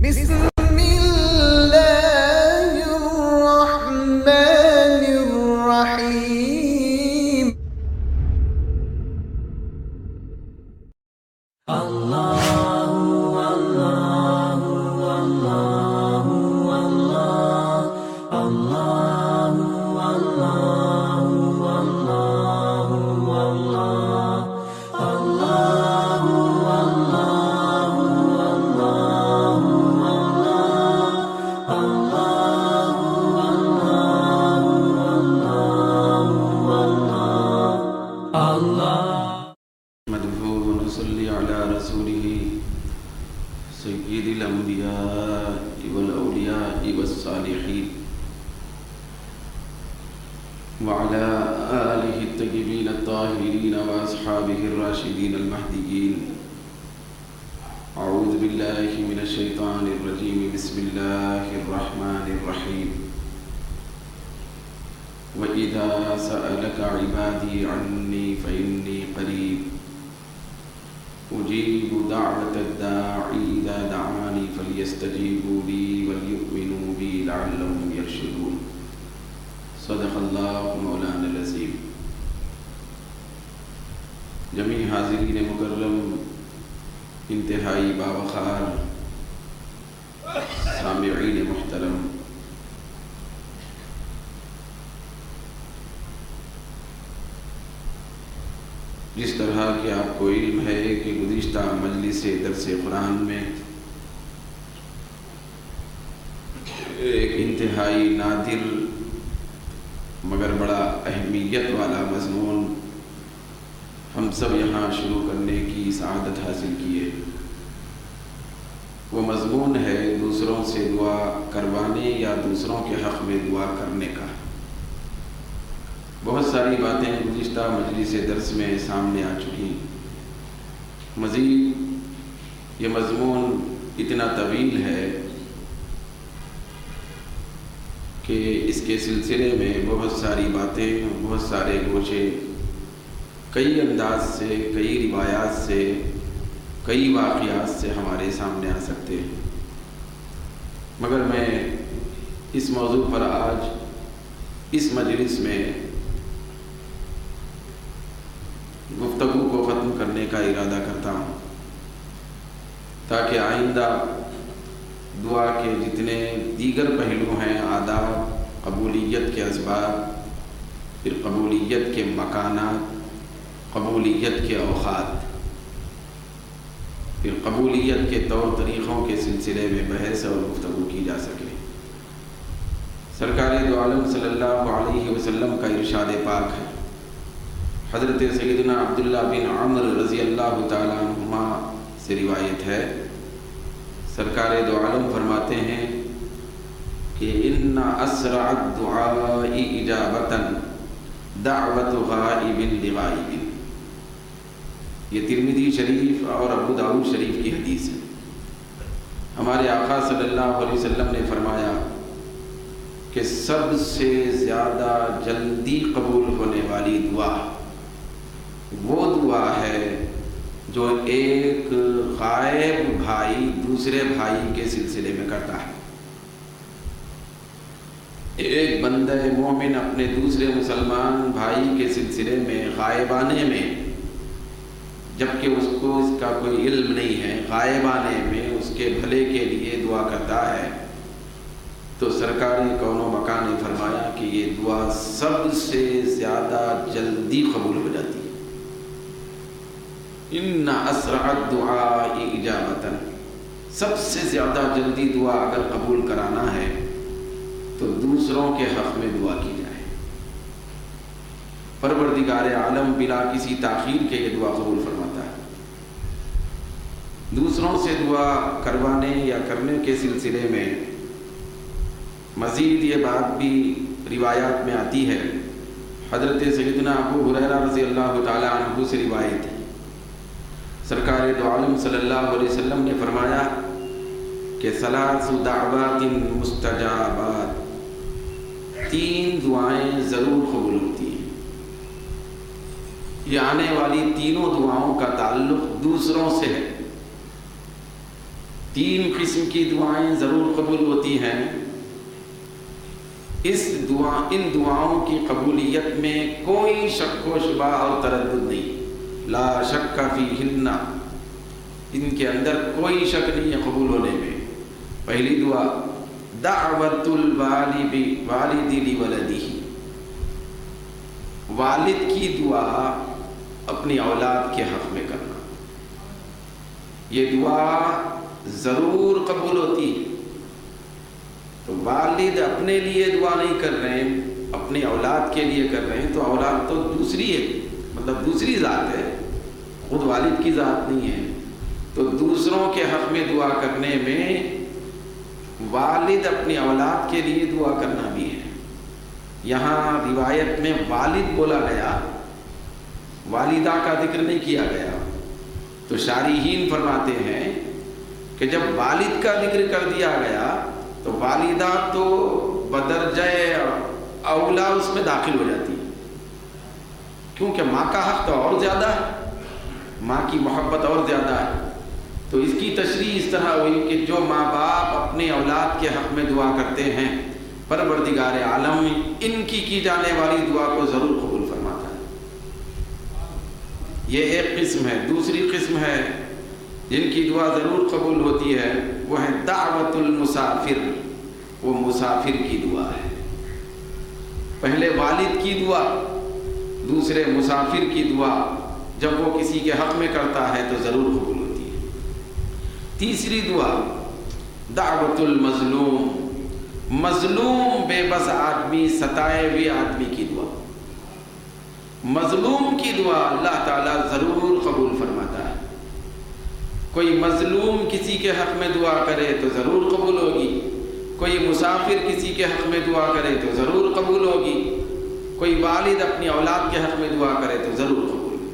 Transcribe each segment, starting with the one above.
بسم الله الرحمن الرحيم. نحمده ونصلي على رسوله سيد الأنبياء والأولياء والصالحين وعلى آله الطيبين الطاهرين وأصحابه الراشدين المهديين. أعوذ بالله من الشيطان الرجيم. بسم الله الرحمن الرحيم. وَإِذَا سَأَلَكَ عِبَادِي عَنِّي فَإِنِّي قَرِيبٌ أُجِيبُ دَعْوَةَ الدَّاعِ إِذَا دَعَانِي فَلْيَسْتَجِيبُوا لِي وَلْيُؤْمِنُوا بِي لَعَلَّهُمْ يَرْشُدُونَ. صدق اللہ مولانا العظیم. جمیع حاضرین مکرم، انتہائی باوقار سامعین محترم، جس طرح کہ آپ کو علم ہے کہ گزشتہ مجلس درس قرآن میں ایک انتہائی نادر مگر بڑا اہمیت والا مضمون ہم سب یہاں شروع کرنے کی سعادت حاصل کی ہے. وہ مضمون ہے دوسروں سے دعا کروانے یا دوسروں کے حق میں دعا کرنے کا. بہت ساری باتیں گزشتہ مجلس درس میں سامنے آ چکی. مزید یہ مضمون اتنا طویل ہے کہ اس کے سلسلے میں بہت ساری باتیں، بہت سارے گوشے، کئی انداز سے، کئی روایات سے، کئی واقعات سے ہمارے سامنے آ سکتے ہیں. مگر میں اس موضوع پر آج اس مجلس میں گفتگو کو ختم کرنے کا ارادہ کرتا ہوں، تاکہ آئندہ دعا کے جتنے دیگر پہلو ہیں، آداب، قبولیت کے اسباب، پھر قبولیت کے مکانات، قبولیت کے اوقات، پھر قبولیت کے طور طریقوں کے سلسلے میں بحث اور گفتگو کی جا سکے. سرکار دو عالم صلی اللہ علیہ وسلم کا ارشاد پاک ہے. حضرت سیدنا عبداللہ بن عمر رضی اللہ تعالیٰ عنہما سے روایت ہے. سرکار دو عالم فرماتے ہیں کہ ان اسرع الدعاء اجابۃ دعوت غائب لغائب. یہ ترمذی شریف اور ابو داؤد شریف کی حدیث ہے. ہمارے آقا صلی اللہ علیہ وسلم نے فرمایا کہ سب سے زیادہ جلدی قبول ہونے والی دعا وہ دعا ہے جو ایک غائب بھائی دوسرے بھائی کے سلسلے میں کرتا ہے. ایک بندہ مومن اپنے دوسرے مسلمان بھائی کے سلسلے میں غائبانے میں، جبکہ اس کو اس کا کوئی علم نہیں ہے، غائبانے میں اس کے بھلے کے لیے دعا کرتا ہے، تو سرکار کون و مکان نے فرمایا کہ یہ دعا سب سے زیادہ جلدی قبول ہو جاتی ہے. ان اسرع الدعاء اجابۃ، سب سے زیادہ جلدی دعا اگر قبول کرانا ہے تو دوسروں کے حق میں دعا کی جائے. پروردگار عالم بلا کسی تاخیر کے یہ دعا قبول فرماتا ہے. دوسروں سے دعا کروانے یا کرنے کے سلسلے میں مزید یہ بات بھی روایات میں آتی ہے. حضرت سیدنا ابو ہریرہ رضی اللہ تعالی عنہ سے روایت ہے. سرکار دو عالم صلی اللہ علیہ وسلم نے فرمایا کہ ثلاث دعوات مستجابات، 3 دعائیں ضرور قبول ہوتی ہیں. یہ آنے والی تینوں دعاؤں کا تعلق دوسروں سے ہے. 3 قسم کی دعائیں ضرور قبول ہوتی ہیں۔ ان دعاؤں کی قبولیت میں کوئی شک و شبہ اور تردد نہیں، لا شک فیہن، ان کے اندر کوئی شک نہیں ہے قبول ہونے میں۔ پہلی دعا دعوت الوالد لولدہ، والد کی دعا اپنی اولاد کے حق میں کرنا، یہ دعا ضرور قبول ہوتی ہے۔ تو والد اپنے لیے دعا نہیں کر رہے ہیں، اپنی اولاد کے لیے کر رہے ہیں، تو اولاد تو دوسری ہے، مطلب دوسری ذات ہے، خود والد کی ذات نہیں ہے۔ تو دوسروں کے حق میں دعا کرنے میں والد اپنی اولاد کے لیے دعا کرنا بھی ہے۔ یہاں روایت میں والد بولا گیا، والدہ کا ذکر نہیں کیا گیا، تو شارحین فرماتے ہیں کہ جب والد کا ذکر کر دیا گیا تو والدہ تو بدرجہ اولا اس میں داخل ہو جاتی ہے، کیونکہ ماں کا حق تو اور زیادہ ہے، ماں کی محبت اور زیادہ ہے۔ تو اس کی تشریح اس طرح ہوئی کہ جو ماں باپ اپنے اولاد کے حق میں دعا کرتے ہیں، پروردگار عالم ان کی جانے والی دعا کو ضرور قبول فرماتا ہے۔ یہ ایک قسم ہے۔ دوسری قسم ہے جن کی دعا ضرور قبول ہوتی ہے، وہ ہے دعوت المسافر، وہ مسافر کی دعا ہے۔ پہلے والد کی دعا، دوسرے مسافر کی دعا جب وہ کسی کے حق میں کرتا ہے تو ضرور قبول ہوتی ہے۔ تیسری دعا دعوت المظلوم، مظلوم بے بس آدمی، ستائے ہوئے آدمی کی دعا، مظلوم کی دعا اللہ تعالیٰ ضرور قبول فرماتا ہے۔ کوئی مظلوم کسی کے حق میں دعا کرے تو ضرور قبول ہوگی، کوئی مسافر کسی کے حق میں دعا کرے تو ضرور قبول ہوگی، کوئی والد اپنی اولاد کے حق میں دعا کرے تو ضرور قبول ہوگی۔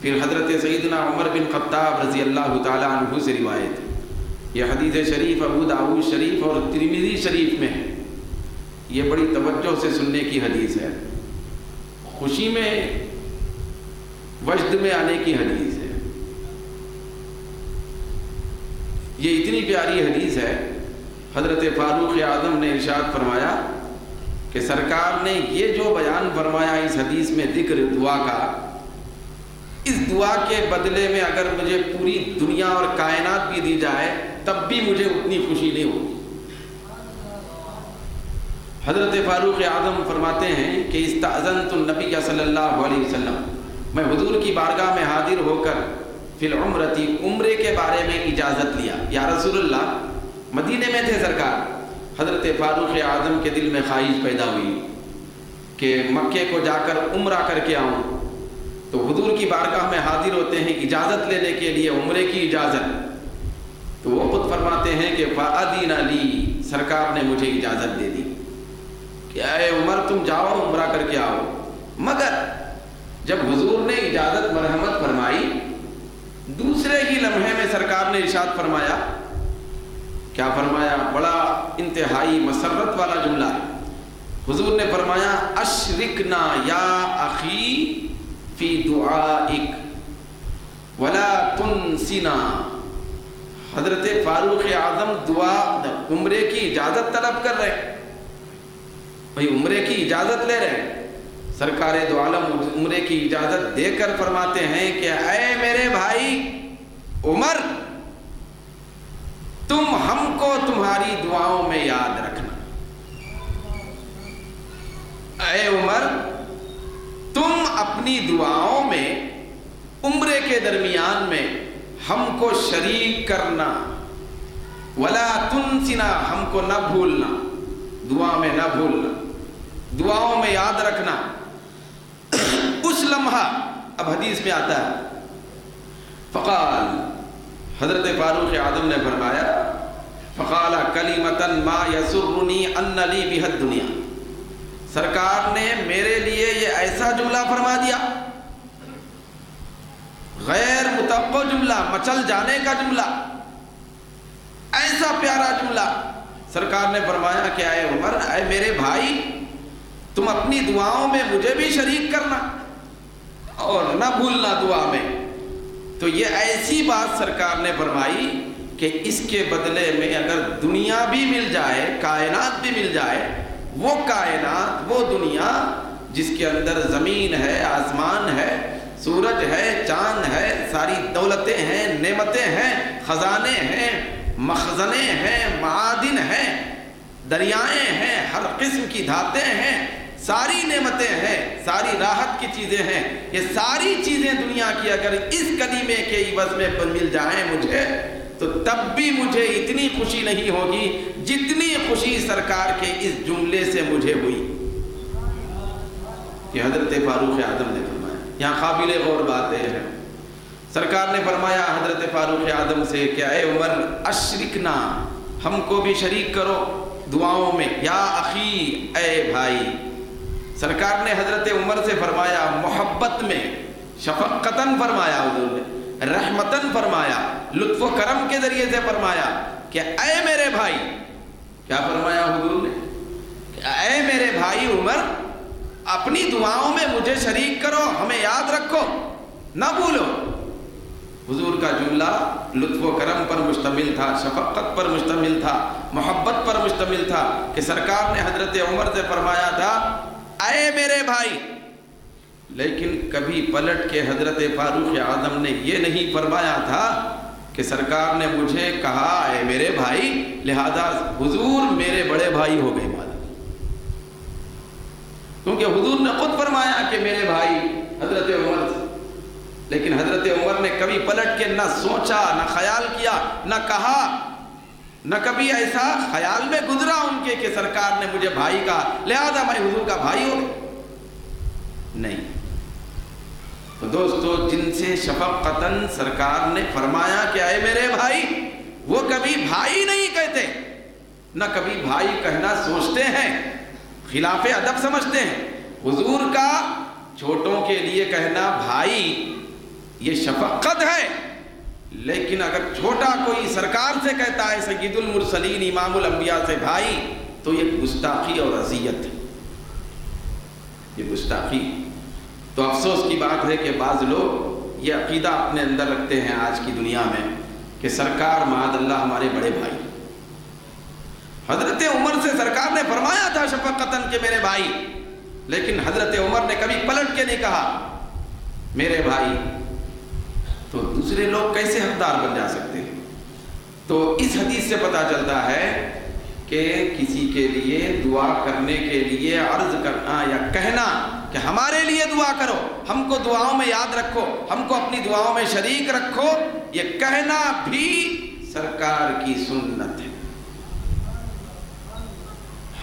پھر حضرت سیدنا عمر بن خطاب رضی اللہ تعالیٰ عنہ سے روایت ہے، یہ حدیث شریف ابو داؤد شریف اور ترمذی شریف میں ہے، یہ بڑی توجہ سے سننے کی حدیث ہے، خوشی میں وجد میں آنے کی حدیث ہے۔ یہ اتنی پیاری حدیث ہے، حضرت فاروق اعظم نے ارشاد فرمایا کہ سرکار نے یہ جو بیان فرمایا اس حدیث میں ذکر دعا کا، اس دعا کے بدلے میں اگر مجھے پوری دنیا اور کائنات بھی دی جائے تب بھی مجھے اتنی خوشی نہیں ہوگی۔ حضرت فاروق اعظم فرماتے ہیں کہ استأذنت النبی صلی اللہ علیہ وسلم، میں حضور کی بارگاہ میں حاضر ہو کر فی العمرتی، عمرے کے بارے میں اجازت لیا۔ یا رسول اللہ، مدینے میں تھے سرکار، حضرت فاروق اعظم کے دل میں خواہش پیدا ہوئی کہ مکے کو جا کر عمرہ کر کے آؤں، تو حضور کی بارگاہ میں حاضر ہوتے ہیں اجازت لینے کے لیے، عمرے کی اجازت، تو وہ خود فرماتے ہیں کہ فَأَذِنَ لِي، سرکار نے مجھے اجازت دے دی کہ اے عمر تم جاؤ عمرہ کر کے آؤ۔ مگر جب حضور نے اجازت مرحمت فرمائی، دوسرے ہی لمحے میں سرکار نے ارشاد فرمایا، کیا فرمایا؟ بڑا انتہائی مسرت والا جملہ ہے۔ حضور نے فرمایا اشرکنا یا اخی فی دعائک ولا تنسنا۔ حضرت فاروق اعظم دعا عمرے کی اجازت طلب کر رہے ہیں، بھئی عمرے کی اجازت لے رہے ہیں، سرکار دو عالم عمرے کی اجازت دے کر فرماتے ہیں کہ اے میرے بھائی عمر، تم ہم کو تمہاری دعاؤں میں یاد رکھنا۔ اے عمر، تم اپنی دعاؤں میں عمرے کے درمیان میں ہم کو شریک کرنا، ولا تنسنا، ہم کو نہ بھولنا، دعا میں نہ بھولنا، دعاؤں میں یاد رکھنا۔ اس لمحہ اب حدیث میں آتا ہے، فقال، حضرت فاروق اعظم نے فرمایا، فقال کلمۃ ما یسرنی ان لی بها الدنیا، سرکار نے میرے لیے یہ ایسا جملہ فرما دیا، غیر متوقع جملہ، مچل جانے کا جملہ، ایسا پیارا جملہ۔ سرکار نے فرمایا کہ اے عمر، اے میرے بھائی، تم اپنی دعاؤں میں مجھے بھی شریک کرنا اور نہ بھولنا دعا میں۔ تو یہ ایسی بات سرکار نے فرمائی کہ اس کے بدلے میں اگر دنیا بھی مل جائے، کائنات بھی مل جائے، وہ کائنات، وہ دنیا جس کے اندر زمین ہے، آسمان ہے، سورج ہے، چاند ہے، ساری دولتیں ہیں، نعمتیں ہیں، خزانے ہیں، مخزنے ہیں، معادن ہیں، دریائیں ہیں، ہر قسم کی دھاتیں ہیں، ساری نعمتیں ہیں، ساری راحت کی چیزیں ہیں، یہ ساری چیزیں دنیا کی اگر اس کلمے کے عوض میں مل جائیں مجھے، تو تب بھی مجھے اتنی خوشی نہیں ہوگی جتنی خوشی سرکار کے اس جملے سے مجھے ہوئی. کہ حضرت فاروق اعظم نے فرمایا. یہاں قابل غور باتیں ہیں. سرکار نے فرمایا حضرت فاروق اعظم سے کہ اے عمر اشرکنا، ہم کو بھی شریک کرو دعاؤں میں، یا اخی، اے بھائی. سرکار نے حضرت عمر سے فرمایا محبت میں، شفقتاً فرمایا، حضور نے رحمتاً فرمایا، لطف و کرم کے ذریعے سے فرمایا کہ اے میرے بھائی. کیا فرمایا حضور نے؟ کہ اے میرے بھائی عمر، اپنی دعاؤں میں مجھے شریک کرو، ہمیں یاد رکھو، نہ بھولو. حضور کا جملہ لطف و کرم پر مشتمل تھا، شفقت پر مشتمل تھا، محبت پر مشتمل تھا کہ سرکار نے حضرت عمر سے فرمایا تھا اے میرے بھائی. لیکن کبھی پلٹ کے حضرت فاروق اعظم نے یہ نہیں فرمایا تھا کہ سرکار نے مجھے کہا اے میرے بھائی، لہذا حضور میرے بڑے بھائی ہو گئے. کیونکہ حضور نے خود فرمایا کہ میرے بھائی حضرت عمر سے. لیکن حضرت عمر نے کبھی پلٹ کے نہ سوچا، نہ خیال کیا، نہ کہا، نہ کبھی ایسا خیال میں گزرا ان کے کہ سرکار نے مجھے بھائی کہا لہذا میں حضور کا بھائی ہو گیا. نہیں. تو دوستو، جن سے شفقتاً سرکار نے فرمایا کہ اے میرے بھائی، وہ کبھی بھائی نہیں کہتے، نہ کبھی بھائی کہنا سوچتے ہیں، خلاف ادب سمجھتے ہیں. حضور کا چھوٹوں کے لیے کہنا بھائی یہ شفقت ہے. لیکن اگر چھوٹا کوئی سرکار سے کہتا ہے، سید المرسلین امام الانبیاء سے بھائی، تو یہ گستاخی اور اذیت ہے، یہ گستاخی. تو افسوس کی بات ہے کہ بعض لوگ یہ عقیدہ اپنے اندر رکھتے ہیں آج کی دنیا میں کہ سرکار معاذ اللہ ہمارے بڑے بھائی. حضرت عمر سے سرکار نے فرمایا تھا شفقتاً کہ میرے بھائی، لیکن حضرت عمر نے کبھی پلٹ کے نہیں کہا میرے بھائی. تو دوسرے لوگ کیسے حقدار بن جا سکتے ہیں؟ تو اس حدیث سے پتہ چلتا ہے کہ کسی کے لیے دعا کرنے کے لیے عرض کرنا یا کہنا کہ ہمارے لیے دعا کرو، ہم کو دعاؤں میں یاد رکھو، ہم کو اپنی دعاؤں میں شریک رکھو، یہ کہنا بھی سرکار کی سنت ہے.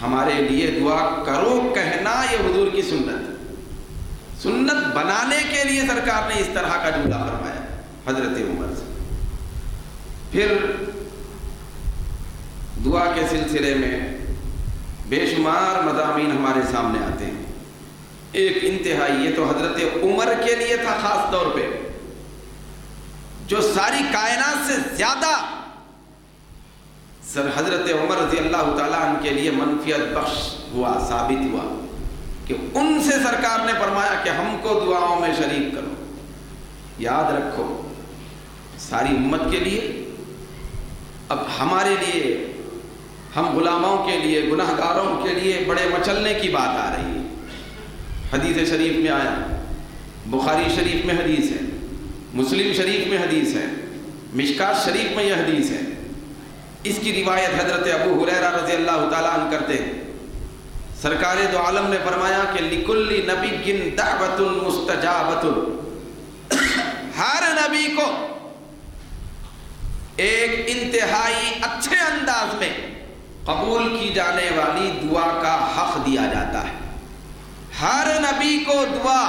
ہمارے لیے دعا کرو کہنا یہ حضور کی سنت ہے. سنت بنانے کے لیے سرکار نے اس طرح کا جملہ فرمایا حضرت عمر سے. پھر دعا کے سلسلے میں بے شمار مضامین ہمارے سامنے آتے ہیں. ایک انتہائی، یہ تو حضرت عمر کے لیے تھا خاص طور پہ، جو ساری کائنات سے زیادہ حضرت عمر رضی اللہ تعالیٰ عنہ کے لیے منفیت بخش ہوا، ثابت ہوا کہ ان سے سرکار نے فرمایا کہ ہم کو دعاؤں میں شریک کرو. یاد رکھو ساری امت کے لیے، اب ہمارے لیے، ہم غلاموں کے لیے، گناہ گاروں کے لیے بڑے مچلنے کی بات آ رہی ہے. حدیث شریف میں آیا، بخاری شریف میں حدیث ہے، مسلم شریف میں حدیث ہے، مشکات شریف میں یہ حدیث ہے. اس کی روایت حضرت ابو ہریرہ رضی اللہ تعالیٰ عنہ کرتے ہیں. سرکار دو عالم نے فرمایا کہ لِكُلِّ نَبِيٍّ دَعْوَةٌ مُسْتَجَابَةٌ، ہر نبی کو ایک انتہائی اچھے انداز میں قبول کی جانے والی دعا کا حق دیا جاتا ہے. ہر نبی کو دعا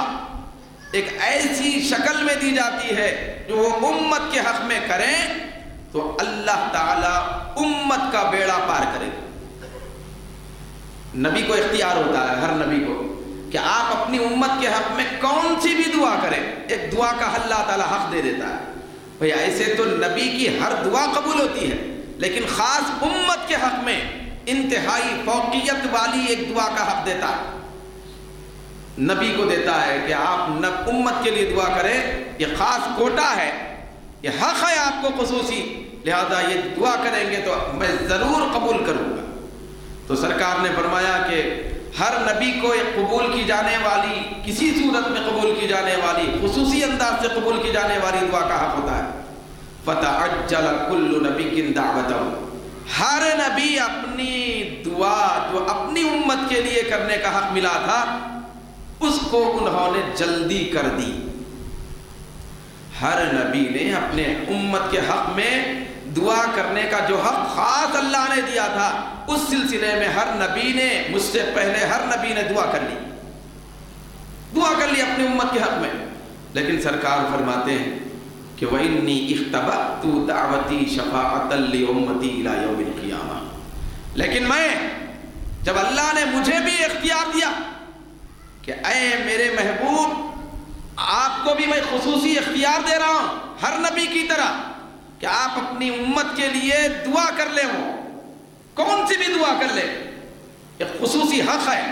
ایک ایسی شکل میں دی جاتی ہے جو وہ امت کے حق میں کریں تو اللہ تعالیٰ امت کا بیڑا پار کرے گا. نبی کو اختیار ہوتا ہے، ہر نبی کو، کہ آپ اپنی امت کے حق میں کون سی بھی دعا کریں، ایک دعا کا اللہ تعالیٰ حق دے دیتا ہے. بھئی ایسے تو نبی کی ہر دعا قبول ہوتی ہے، لیکن خاص امت کے حق میں انتہائی فوقیت والی ایک دعا کا حق دیتا ہے، نبی کو دیتا ہے کہ آپ امت کے لیے دعا کریں. یہ خاص کوٹا ہے یہ حق ہے آپ کو خصوصی، لہذا یہ دعا کریں گے تو میں ضرور قبول کروں گا۔ تو سرکار نے فرمایا کہ ہر نبی کو ایک قبول کی جانے والی، کسی صورت میں قبول کی جانے والی، خصوصی انداز سے قبول کی جانے والی دعا کا حق ہوتا ہے۔ فَتَعَجَّلَ كُلُّ نَبِيٍّ دَعْوَتَهُ، ہر نبی اپنی دعا جو اپنی امت کے لیے کرنے کا حق ملا تھا اس کو انہوں نے جلدی کر دی۔ ہر نبی نے اپنے امت کے حق میں دعا کرنے کا جو حق خاص اللہ نے دیا تھا، اس سلسلے میں ہر نبی نے، مجھ سے پہلے ہر نبی نے دعا کر لی اپنی امت کے حق میں۔ لیکن سرکار فرماتے ہیں کہ وَإِنِّي اِخْتَبَأْتُ دَعْوَتِي شَفَاعَةً لِأُمَّتِي إِلَى يَوْمِ الْقِيَامَةِ، لیکن جب اللہ نے مجھے بھی اختیار دیا کہ اے میرے محبوب، آپ کو بھی میں خصوصی اختیار دے رہا ہوں ہر نبی کی طرح کہ آپ اپنی امت کے لیے دعا کر لیں، کون سی بھی دعا کر لیں، ایک خصوصی حق ہے۔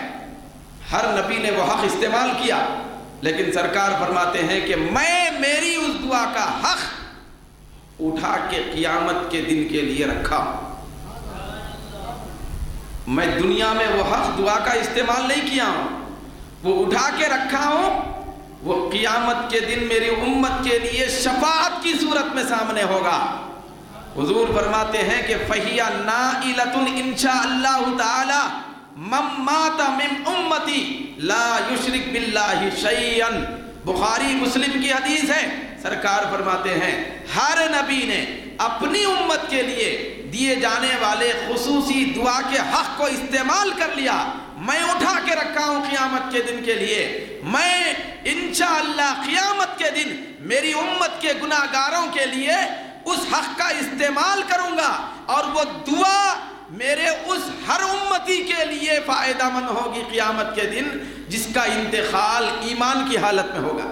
ہر نبی نے وہ حق استعمال کیا، لیکن سرکار فرماتے ہیں کہ میری اس دعا کا حق اٹھا کے قیامت کے دن کے لیے رکھا ہوں۔ میں دنیا میں وہ حق دعا کا استعمال نہیں کیا ہوں، وہ اٹھا کے رکھا ہوں، وہ قیامت کے دن میری امت کے لیے شفاعت کی صورت میں سامنے ہوگا۔ حضور فرماتے ہیں کہ فَهِيَ نَائِلَةٌ إِن شَاءَ اللَّهُ تَعَالَى مَن مَاتَ مِنْ أُمَّتِي لَا يُشْرِكْ بِاللَّهِ شَيْئًا، بخاری مسلم کی حدیث ہے۔ سرکار فرماتے ہیں ہر نبی نے اپنی امت کے لیے دیے جانے والے خصوصی دعا کے حق کو استعمال کر لیا، میں اٹھا کے رکھا ہوں قیامت کے دن کے لیے۔ میں انشاءاللہ قیامت کے دن میری امت کے گناہگاروں کے لیے اس حق کا استعمال کروں گا، اور وہ دعا میرے اس ہر امتی کے لیے فائدہ مند ہوگی قیامت کے دن، جس کا انتقال ایمان کی حالت میں ہوگا،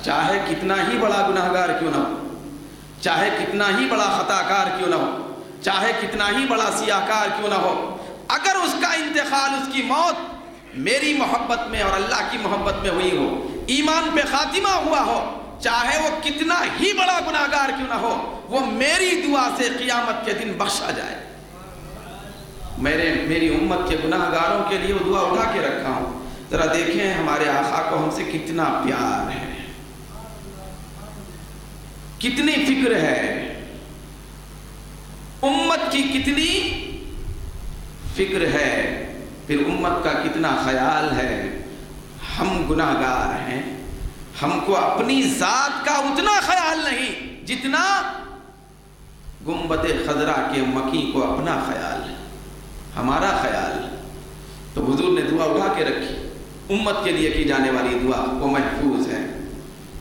چاہے کتنا ہی بڑا گناہگار کیوں نہ ہو، چاہے کتنا ہی بڑا خطا کار کیوں نہ ہو، چاہے کتنا ہی بڑا سیاہکار کیوں نہ ہو، اگر اس کا انتقال، اس کی موت میری محبت میں اور اللہ کی محبت میں ہوئی ہو، ایمان پہ خاتمہ ہوا ہو، چاہے وہ کتنا ہی بڑا گناہگار کیوں نہ ہو، وہ میری دعا سے قیامت کے دن بخشا جائے۔ میری امت کے گناہگاروں کے لیے وہ دعا اٹھا کے رکھا ہوں۔ ذرا دیکھیں ہمارے آقا کو ہم سے کتنا پیار ہے، کتنی فکر ہے، امت کی کتنی فکر ہے، پھر امت کا کتنا خیال ہے۔ ہم گناہگار ہیں، ہم کو اپنی ذات کا اتنا خیال نہیں جتنا گنبد خضرا کے مکی کو اپنا خیال ہے، ہمارا خیال ہے۔ تو حضور نے دعا اٹھا کے رکھی، امت کے لیے کی جانے والی دعا وہ محفوظ ہے،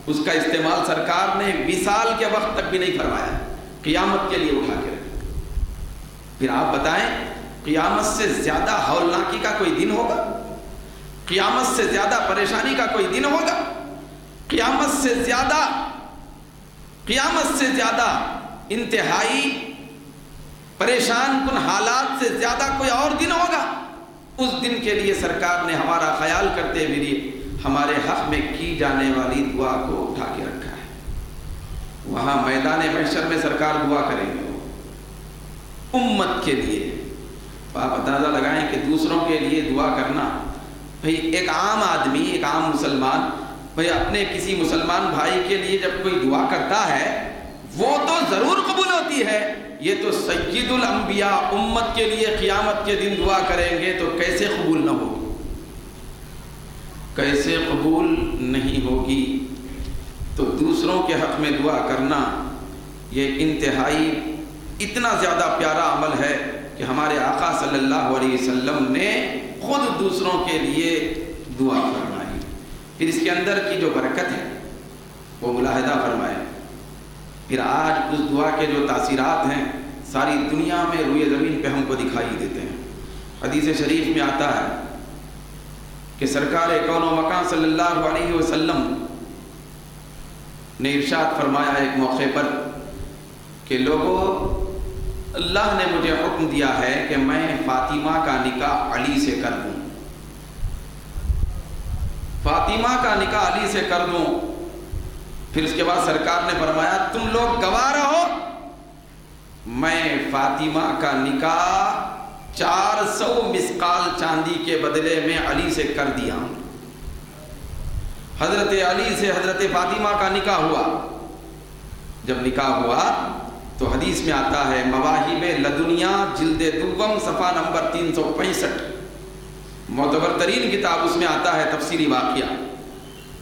اس کا استعمال سرکار نے وصال کے وقت تک بھی نہیں فرمایا، قیامت کے لیے اٹھا کے رکھی۔ پھر آپ بتائیں قیامت سے زیادہ ہولناکی کا کوئی دن ہوگا؟ قیامت سے زیادہ پریشانی کا کوئی دن ہوگا؟ قیامت سے زیادہ انتہائی پریشان کن حالات سے زیادہ کوئی اور دن ہوگا؟ اس دن کے لیے سرکار نے ہمارا خیال کرتے ہوئے ہمارے حق میں کی جانے والی دعا کو اٹھا کے رکھا ہے۔ وہاں میدان محشر میں سرکار دعا کریں گے امت کے لیے۔ آپ اندازہ لگائیں کہ دوسروں کے لیے دعا کرنا، بھئی ایک عام آدمی، ایک عام مسلمان، بھئی اپنے کسی مسلمان بھائی کے لیے جب کوئی دعا کرتا ہے وہ تو ضرور قبول ہوتی ہے، یہ تو سید الانبیاء امت کے لیے قیامت کے دن دعا کریں گے تو کیسے قبول نہ ہوگی، کیسے قبول نہیں ہوگی؟ تو دوسروں کے حق میں دعا کرنا یہ انتہائی اتنا زیادہ پیارا عمل ہے کہ ہمارے آقا صلی اللہ علیہ وسلم نے خود دوسروں کے لیے دعا فرمائی۔ پھر اس کے اندر کی جو برکت ہے وہ ملاحظہ فرمائے۔ پھر آج اس دعا کے جو تاثیرات ہیں ساری دنیا میں روئے زمین پہ ہم کو دکھائی دیتے ہیں۔ حدیث شریف میں آتا ہے کہ سرکار کون و مکان صلی اللہ علیہ وسلم نے ارشاد فرمایا ایک موقع پر کہ لوگوں، اللہ نے مجھے حکم دیا ہے کہ میں فاطمہ کا نکاح علی سے کر دوں، فاطمہ کا نکاح علی سے کر دوں۔ پھر اس کے بعد سرکار نے فرمایا تم لوگ گواہ رہو، میں فاطمہ کا نکاح 400 مسقال چاندی کے بدلے میں علی سے کر دیا ہوں۔ حضرت علی سے حضرت فاطمہ کا نکاح ہوا۔ جب نکاح ہوا تو حدیث میں آتا ہے مواہب لدنیا جلد دوم صفحہ نمبر 365، معتبر ترین کتاب، اس میں آتا ہے تفصیلی واقعہ۔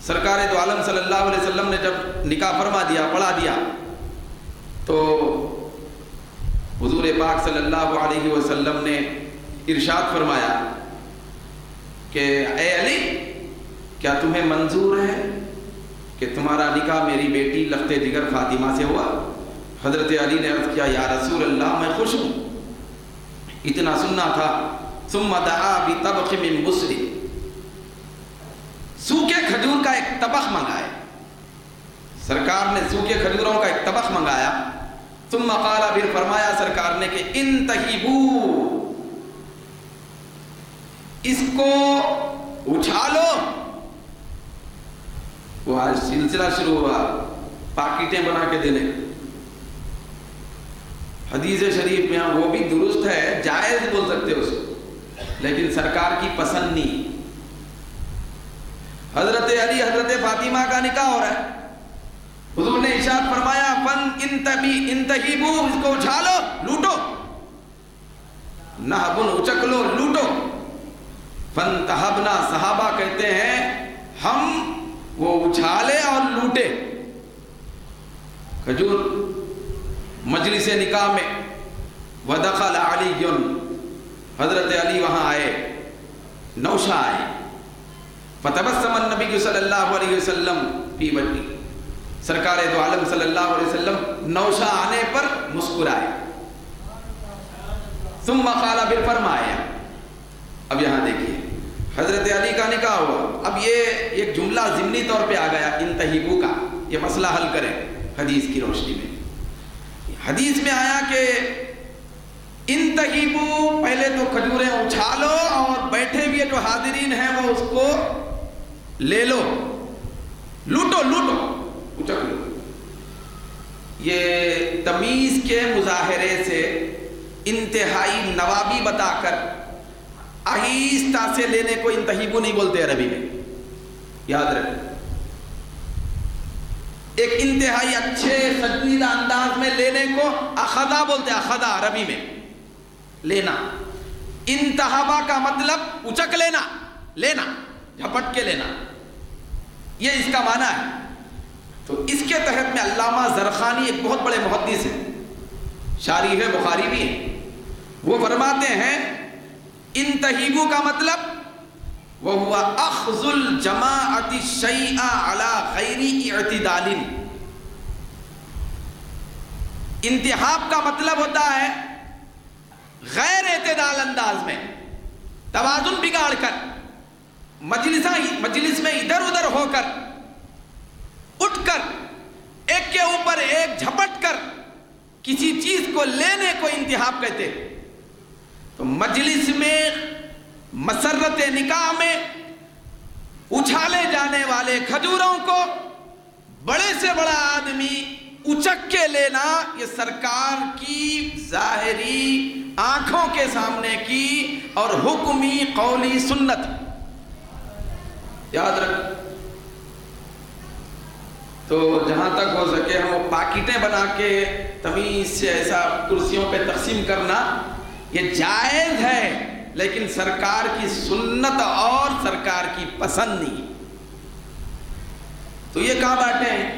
سرکار دو عالم صلی اللہ علیہ وسلم نے جب نکاح فرما دیا، پڑھا دیا، تو حضور پاک صلی اللہ علیہ وسلم نے ارشاد فرمایا کہ اے علی، کیا تمہیں منظور ہے کہ تمہارا نکاح میری بیٹی لخت جگر فاطمہ سے ہوا؟ حضرت علی نے عرض کیا یا رسول اللہ میں خوش ہوں، اتنا سننا تھا۔ ثم دعا بطبخ من بصر، سوکھے کھجور کا ایک طبق منگایا، سرکار نے سوکھے کھجوروں کا ایک طبق منگایا۔ ثم قال، پھر فرمایا سرکار نے کہ انتہبو، اس کو اچھالو۔ وہ آج سلسلہ شروع ہوا پاکیٹیں بنا کے دینے۔ حدیث شریف میں وہ بھی درست ہے، جائز بول سکتے اس کو، لیکن سرکار کی پسند نہیں۔ حضرت علی حضرت فاطمہ کا نکاح ہو رہا ہے، حضور نے ارشاد فرمایا فن انتہیبو، اس کو اچھالو، لوٹو، نہبن، اچک لو، لوٹو۔ فن تہبنا، صحابہ کہتے ہیں ہم وہ اچھالے اور لوٹے کھجور مجلس نکاح میں۔ ودخل علی، حضرت علی وہاں آئے، نوشہ آئے۔ فتبسم النبی صلی اللہ علیہ وسلم فی وجہہ، سرکار دو عالم صلی اللہ علیہ وسلم نوشہ آنے پر مسکرائے۔ ثم قال، پھر فرمایا، اب یہاں دیکھیے حضرت علی کا نکاح ہوا، اب یہ ایک جملہ ضمنی طور پہ آ گیا انتہیبو کا، یہ مسئلہ حل کریں حدیث کی روشنی میں۔ حدیث میں آیا کہ انتہیبو، پہلے تو کھجوریں اچھالو اور بیٹھے ہوئے جو حاضرین ہیں وہ اس کو لے لو، لوٹو، لوٹو، اچک لو۔ یہ تمیز کے مظاہرے سے انتہائی نوابی بتا کر آہستہ سے لینے کو انتہیبو نہیں بولتے عربی میں، یاد رکھ۔ ایک انتہائی اچھے سجیدہ انداز میں لینے کو اخذا بولتے، اخذا عربی میں لینا۔ انتہابا کا مطلب اچک لینا، لینا، جھپٹ کے لینا، یہ اس کا معنی ہے۔ تو اس کے تحت میں علامہ زرخانی ایک بہت بڑے محدث ہیں، شارح ہے، بخاری بھی ہیں، وہ فرماتے ہیں انتہیبو کا مطلب وَهُوَ أَخْذُ الْجَمَاعَةِ الشَّيْءَ عَلَى غَيْرِ اعْتِدَالٍ۔ انتہاب کا مطلب ہوتا ہے غیر اعتدال انداز میں، توازن بگاڑ کر، مجلس میں ادھر ادھر ہو کر، اٹھ کر، ایک کے اوپر ایک جھپٹ کر کسی چیز کو لینے کو انتہاب کہتے ہیں۔ تو مجلس میں، مسرت نکاح میں اچھالے جانے والے کھجوروں کو بڑے سے بڑا آدمی اچک کے لینا، یہ سرکار کی ظاہری آنکھوں کے سامنے کی اور حکمی قولی سنت، یاد رکھ۔ تو جہاں تک ہو سکے ہم وہ پاکیٹیں بنا کے تمیز سے ایسا کرسیوں پہ تقسیم کرنا یہ جائز ہے، لیکن سرکار کی سنت اور سرکار کی پسند نہیں۔ تو یہ کہاں بانٹے ہیں؟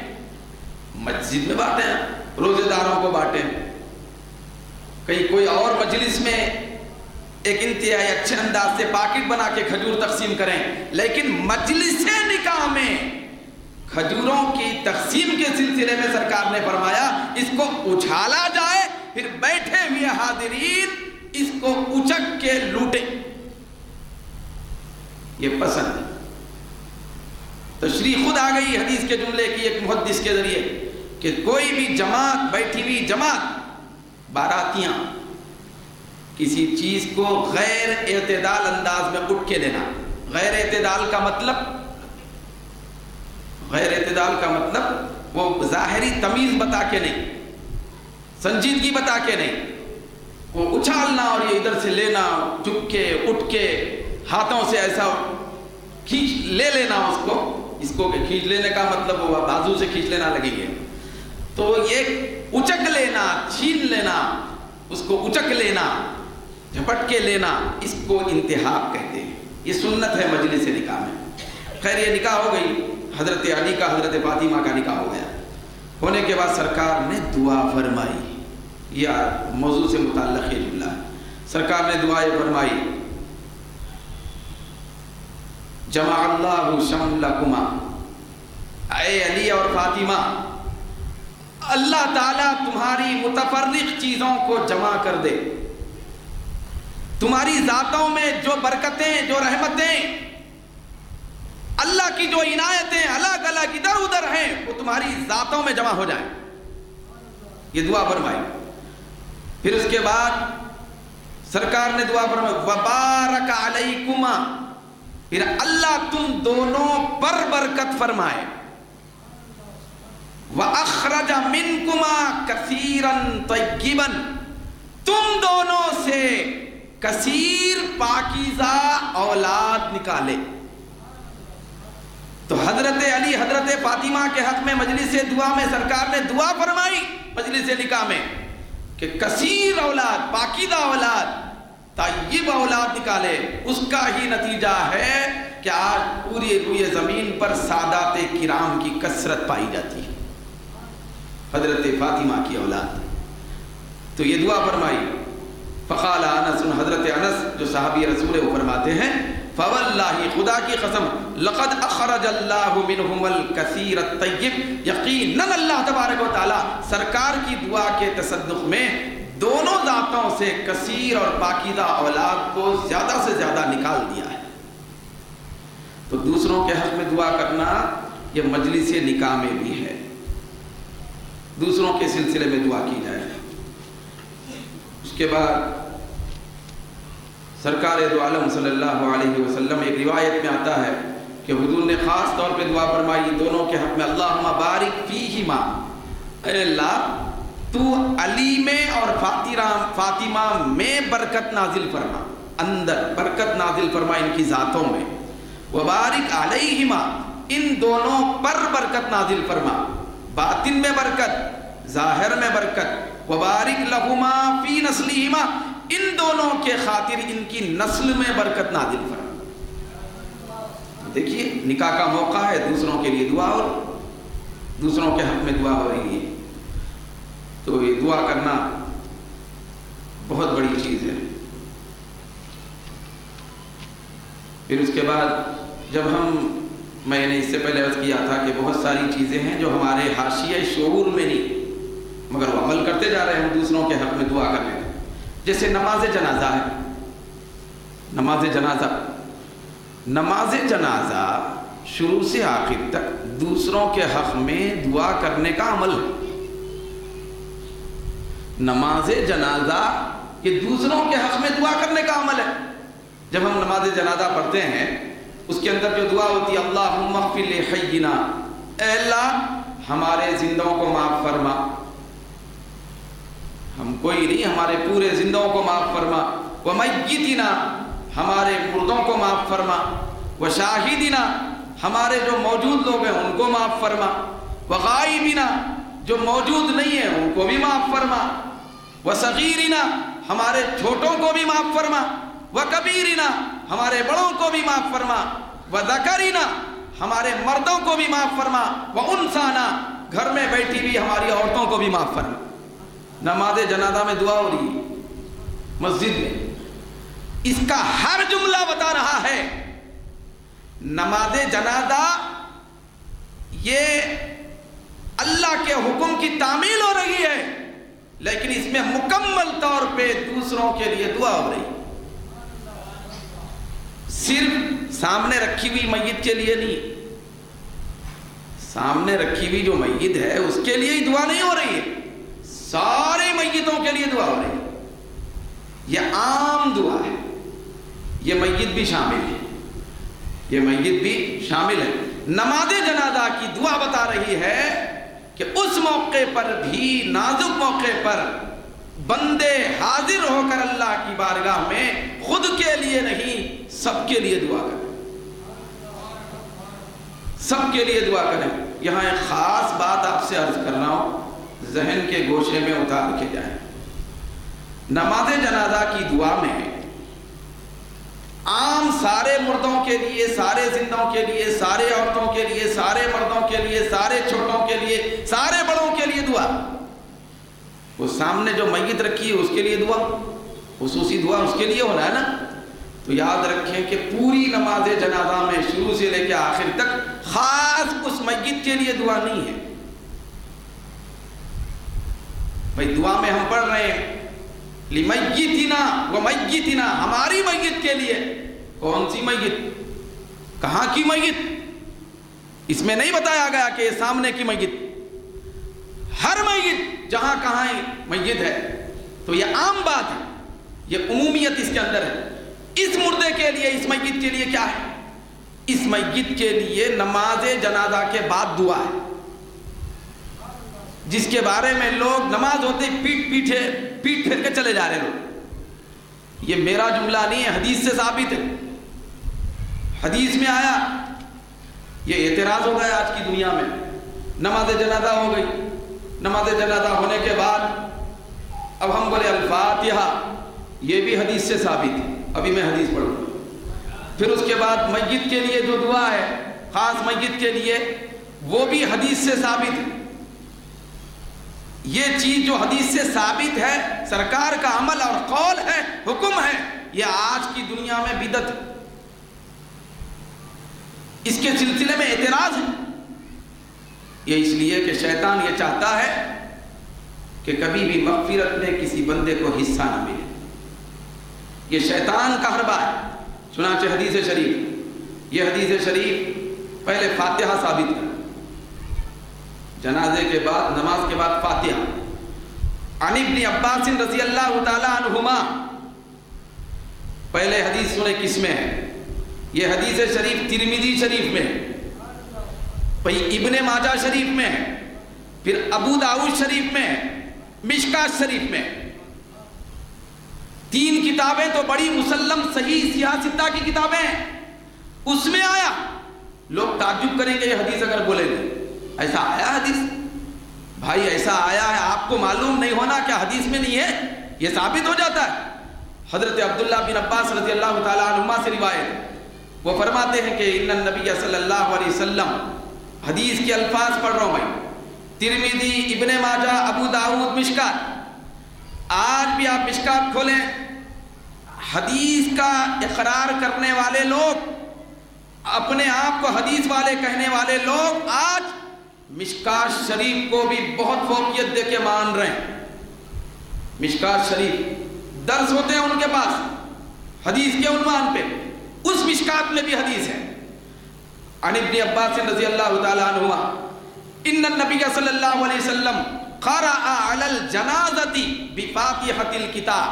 مسجد میں بانٹے ہیں، روزے داروں کو بانٹے ہیں، کہیں کوئی اور مجلس میں ایک انتہائی اچھے انداز سے پاکٹ بنا کے کھجور تقسیم کریں، لیکن مجلس نکاح میں کھجوروں کی تقسیم کے سلسلے میں سرکار نے فرمایا اس کو اچھالا جائے، پھر بیٹھے ہوئے حاضرین اس کو اچک کے لوٹے، یہ پسند ہے۔ تشریح خود آ گئی حدیث کے جملے کی ایک محدث کے ذریعے کہ کوئی بھی جماعت، بیٹھی ہوئی جماعت، باراتیاں، کسی چیز کو غیر اعتدال انداز میں اٹھ کے لینا۔ غیر اعتدال کا مطلب وہ ظاہری تمیز بتا کے نہیں، سنجیدگی بتا کے نہیں، وہ اچھالنا اور یہ ادھر سے لینا، چپ کے اٹھ کے ہاتھوں سے ایسا کھینچ لے لینا اس کو کہ کھینچ لینے کا مطلب وہ بازو سے کھینچ لینا لگیں گے، تو یہ اچک لینا، چھین لینا، اس کو اچک لینا، جھپٹ کے لینا، اس کو انتہاب کہتے ہیں۔ یہ سنت ہے مجلس نکاح میں۔ خیر یہ نکاح ہو گئی، حضرت علی کا حضرت فاطمہ کا نکاح ہو گیا۔ ہونے کے بعد سرکار نے دعا فرمائی، یہ موضوع سے متعلق یہ جملہ ہے، سرکار نے دعائیں فرمائی، جمع اللہ شملکما، اے علی اور فاطمہ، اللہ تعالیٰ تمہاری متفرق چیزوں کو جمع کر دے، تمہاری ذاتوں میں جو برکتیں، جو رحمتیں، اللہ کی جو عنایتیں الگ الگ ادھر ادھر ہیں، وہ تمہاری ذاتوں میں جمع ہو جائیں۔ یہ دعا فرمائی۔ پھر اس کے بعد سرکار نے دعا فرمائی، وبارک علیکما، پھر اللہ تم دونوں پر برکت فرمائے، وَأَخْرَجَ مِنْكُمَا كَثِيرًا طَيِّبًا، تم دونوں سے کثیر پاکیزہ اولاد نکالے۔ تو حضرت علی حضرت فاطمہ کے حق میں مجلس دعا میں سرکار نے دعا فرمائی مجلس نکاح میں کہ کثیر اولاد، پاکیزہ اولاد، طیب اولاد نکالے۔ اس کا ہی نتیجہ ہے کہ آج پوری روئے زمین پر سادات کرام کی کثرت پائی جاتی ہے، حضرت فاطمہ کی اولاد۔ تو یہ دعا فرمائی۔ فقال انس، حضرت انس جو صحابی رسول وہ فرماتے ہیں، فواللہ، خدا کی قسم، لقد اخرج اللہ منہم الکثیر الطیب، یقیناً اللہ تبارک و تعالی سرکار کی دعا کے تصدق میں دونوں ذاتوں سے کثیر اور پاکیزہ اولاد کو زیادہ سے زیادہ نکال دیا ہے۔ تو دوسروں کے حق میں دعا کرنا یہ مجلس نکاح میں بھی ہے، دوسروں کے سلسلے میں دعا کی جائے۔ اس کے بعد سرکار دو عالم صلی اللہ علیہ وسلم، ایک روایت میں آتا ہے کہ حضور نے خاص طور پہ دعا فرمائی دونوں کے حق میں، اللہم بارک فیہما، اے اللہ تو علی میں اور فاطمہ میں برکت نازل فرما، اندر برکت نازل فرما ان کی ذاتوں میں، وبارک علیہما، ان دونوں پر برکت نازل فرما، باطن میں برکت، ظاہر میں برکت، وبارک لہما فی نسلہما، ان دونوں کے خاطر ان کی نسل میں برکت نازل فرما۔ دیکھیے نکاح کا موقع ہے، دوسروں کے لیے دعا اور دوسروں کے حق میں دعا ہو رہی ہے، تو یہ دعا کرنا بہت بڑی چیز ہے۔ پھر اس کے بعد جب میں نے اس سے پہلے عرض کیا تھا کہ بہت ساری چیزیں ہیں جو ہمارے حاشیہ شعور میں نہیں، مگر وہ عمل کرتے جا رہے ہیں دوسروں کے حق میں دعا کرنے، جیسے نماز جنازہ ہے۔ نماز جنازہ شروع سے آخر تک دوسروں کے حق میں دعا کرنے کا عمل ہے۔ نماز جنازہ یہ دوسروں کے حق میں دعا کرنے کا عمل ہے۔ جب ہم نماز جنازہ پڑھتے ہیں اس کے اندر جو دعا ہوتی ہے، اللہم اغفر لحینا، اے اللہ ہمارے زندوں کو معاف فرما، ہم کوئی نہیں، ہمارے پورے زندوں کو معاف فرما، ومیتنا، ہمارے مردوں کو معاف فرما، وشاہدنا، ہمارے جو موجود لوگ ہیں ان کو معاف فرما، وغائبنا، جو موجود نہیں ہیں ان کو بھی معاف فرما، وصغیرنا، ہمارے چھوٹوں کو بھی معاف فرما، وکبیرنا، ہمارے بڑوں کو بھی معاف فرما، وذکرنا، ہمارے مردوں کو بھی معاف فرما، وانثانا، گھر میں بیٹھی بھی ہماری عورتوں کو بھی معاف فرما۔ نماز جنازہ میں دعا ہو رہی ہے مسجد میں، اس کا ہر جملہ بتا رہا ہے نماز جنازہ یہ اللہ کے حکم کی تعمیل ہو رہی ہے، لیکن اس میں مکمل طور پہ دوسروں کے لیے دعا ہو رہی ہے، صرف سامنے رکھی ہوئی میت کے لیے نہیں، سامنے رکھی ہوئی جو میت ہے اس کے لیے ہی دعا نہیں ہو رہی ہے، سارے میتوں کے لیے دعا ہو رہی ہے۔ یہ عام دعا ہے، یہ میت بھی شامل ہے، یہ میت بھی شامل ہے۔ نماز جنازہ کی دعا بتا رہی ہے کہ اس موقع پر بھی، نازک موقع پر بندے حاضر ہو کر اللہ کی بارگاہ میں خود کے لیے نہیں سب کے لیے دعا کریں، سب کے لیے دعا کریں۔ یہاں ایک خاص بات آپ سے عرض کر رہا ہوں، ذہن کے گوشے میں اتار کے جائیں۔ نماز جنازہ کی دعا میں عام سارے مردوں کے لیے، سارے زندوں کے لیے، سارے عورتوں کے لیے، سارے مردوں کے لیے، سارے چھوٹوں کے لیے، سارے بڑوں کے لیے دعا۔ وہ سامنے جو میت رکھی ہے اس کے لیے دعا، خصوصی دعا اس کے لیے ہونا ہے نا۔ تو یاد رکھیں کہ پوری نماز جنازہ میں شروع سے لے کے آخر تک خاص اس میت کے لیے دعا نہیں ہے۔ بھائی دعا میں ہم پڑھ رہے ہیں لِمَيِّتِنَا وَمَيِّتِنَا، ہماری میت کے لیے۔ کون سی میت؟ کہاں کی میت؟ اس میں نہیں بتایا گیا کہ یہ سامنے کی میت، ہر میت جہاں کہاں میت ہے۔ تو یہ عام بات ہے، یہ عمومیت اس کے اندر ہے۔ اس مردے کے لیے، اس میت کے لیے کیا ہے؟ اس میت کے لیے نماز جنازہ کے بعد دعا ہے، جس کے بارے میں لوگ نماز ہوتے پیٹ پھیر کے چلے جا رہے لوگ۔ یہ میرا جملہ نہیں ہے، حدیث سے ثابت ہے، حدیث میں آیا۔ یہ اعتراض ہو گیا آج کی دنیا میں، نماز جنازہ ہو گئی، نماز جنازہ ہونے کے بعد اب ہم بولے الفاتحہ، یہ بھی حدیث سے ثابت ہے، ابھی میں حدیث پڑھوں گا۔ پھر اس کے بعد میت کے لیے جو دعا ہے، خاص میت کے لیے، وہ بھی حدیث سے ثابت ہے۔ یہ چیز جو حدیث سے ثابت ہے، سرکار کا عمل اور قول ہے، حکم ہے، یہ آج کی دنیا میں بدعت ہے، اس کے سلسلے میں اعتراض ہے۔ یہ اس لیے کہ شیطان یہ چاہتا ہے کہ کبھی بھی مغفرت میں کسی بندے کو حصہ نہ ملے، یہ شیطان کا حربہ ہے۔ چنانچہ حدیث شریف، یہ حدیث شریف پہلے فاتحہ ثابت کر، جنازے کے بعد، نماز کے بعد فاتحہ۔ عن ابن عباس رضی اللہ تعالی عنہما، پہلے حدیث سنیں کس میں ہے؟ یہ حدیث شریف ترمذی شریف میں ہے، پھر ابن ماجہ شریف میں ہے، پھر ابو داؤد شریف میں ہے، مشکات شریف میں ہے۔ تین کتابیں تو بڑی مسلم صحیح سیاستہ کی کتابیں ہیں، اس میں آیا۔ لوگ تعجب کریں گے یہ حدیث اگر بولیں گے، ایسا آیا حدیث؟ بھائی ایسا آیا ہے، آپ کو معلوم نہیں ہونا کیا حدیث میں نہیں ہے؟ یہ ثابت ہو جاتا ہے۔ حضرت عبداللہ بن عباس رضی اللہ تعالیٰ عنہما سے روایت، وہ فرماتے ہیں کہ ان النبی صلی اللہ علیہ وسلم، حدیث کے الفاظ پڑھ رہا ہوں میں، ترمذی، ابن ماجہ، ابو داؤد، مشکات۔ آج بھی آپ مشکات کھولیں، حدیث کا اقرار کرنے والے لوگ، اپنے آپ کو حدیث والے کہنے والے لوگ، آج مشکات شریف کو بھی بہت فوقیت دے کے مان رہے ہیں۔ مشکات شریف درس ہوتے ہیں ان کے پاس حدیث کے عنوان پہ، اس مشکات میں بھی حدیث ہے۔ عن ابن عباس رضی اللہ تعالی عنہما ان النبی صلی اللہ علیہ وسلم قرأ علی الجنازۃ بفاتحۃ الکتاب۔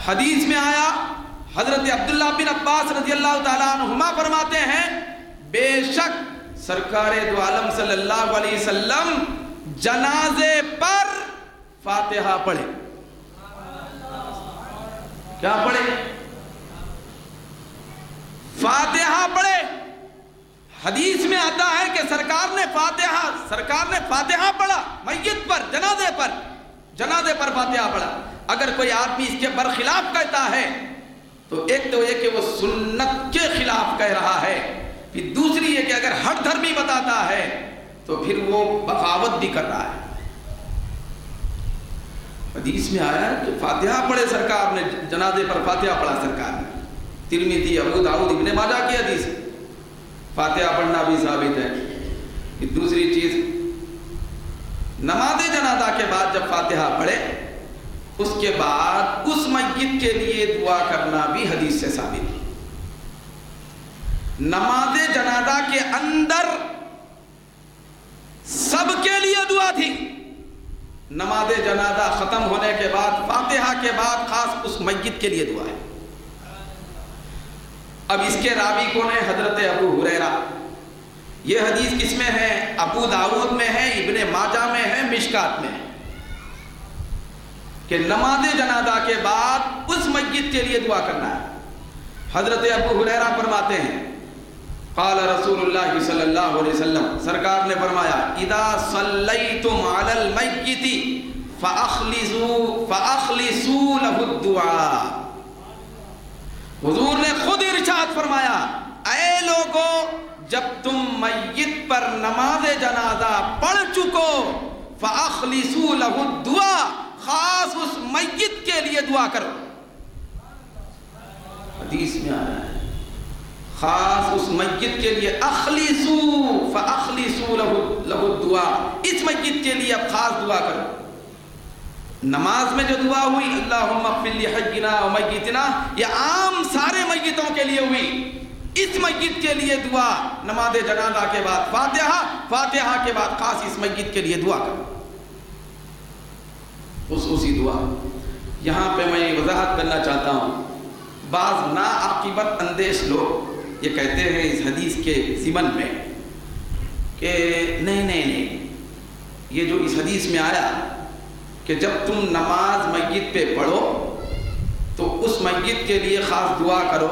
حدیث میں آیا، حضرت عبداللہ بن عباس رضی اللہ تعالیٰ عنہما فرماتے ہیں، بے شک سرکار دو عالم صلی اللہ علیہ وسلم جنازے پر فاتحہ پڑھے۔ کیا پڑھے؟ فاتحہ پڑھے۔ حدیث میں آتا ہے کہ سرکار نے فاتحہ پڑھا میت پر، جنازے پر فاتحہ پڑھا۔ اگر کوئی آدمی اس کے برخلاف کہتا ہے تو ایک تو یہ کہ وہ سنت کے خلاف کہہ رہا ہے، پھر دوسری یہ کہ اگر ہٹ دھرمی بتاتا ہے تو پھر وہ بغاوت بھی کر رہا ہے۔ حدیث میں آیا کہ فاتحہ پڑھے سرکار نے، جنازے پر فاتحہ پڑھا سرکار نے، ترمذی، ابو داؤد، ابن ماجہ کی حدیث۔ فاتحہ پڑھنا بھی ثابت ہے۔ پھر دوسری چیز، نماز جنازہ کے بعد جب فاتحہ پڑھے، اس کے بعد اس میت کے لیے دعا کرنا بھی حدیث سے ثابت ہے۔ نماز جنازہ کے اندر سب کے لیے دعا تھی، نماز جنازہ ختم ہونے کے بعد فاتحہ کے بعد خاص اس میت کے لیے دعا ہے۔ اب اس کے راوی کون ہے؟ حضرت ابو ہریرہ یہ حدیث کس میں ہے؟ ابو داؤد میں ہے، ابن ماجہ میں ہے، مشکات میں ہے، کہ نماز جنازہ کے بعد اس میت کے لیے دعا کرنا ہے۔ حضرت ابو ہریرہ فرماتے ہیں قال رسول اللہ صلی اللہ علیہ وسلم، سرکار نے فرمایا اذا صلیتم علی المیت فاخلصوا له الدعاء۔ حضور نے خود ارشاد فرمایا اے لوگو، جب تم میت پر نماز جنازہ پڑھ چکو فاخلصوا له الدعاء، خاص اس میت کے لیے دعا کرو۔ حدیث میں آ رہا ہے خاص اس میت کے لیے، اخلصوا فاخلصوا له الدعاء، اس میت کے لیے اب خاص دعا کرو۔ نماز میں جو دعا ہوئی اللہم اغفر لحینا و میتنا، یہ عام سارے میتوں کے لیے ہوئی، اس میت کے لیے دعا نماز جنازہ کے بعد فاتحہ، فاتحہ کے بعد خاص اس میت کے لیے دعا کرو، خصوصی دعا۔ یہاں پہ میں وضاحت کرنا چاہتا ہوں، بعض ناعاقبت اندیش لوگ یہ کہتے ہیں اس حدیث کے ضمن میں کہ نہیں، یہ جو اس حدیث میں آیا کہ جب تم نماز میت پہ پڑھو تو اس میت کے لیے خاص دعا کرو،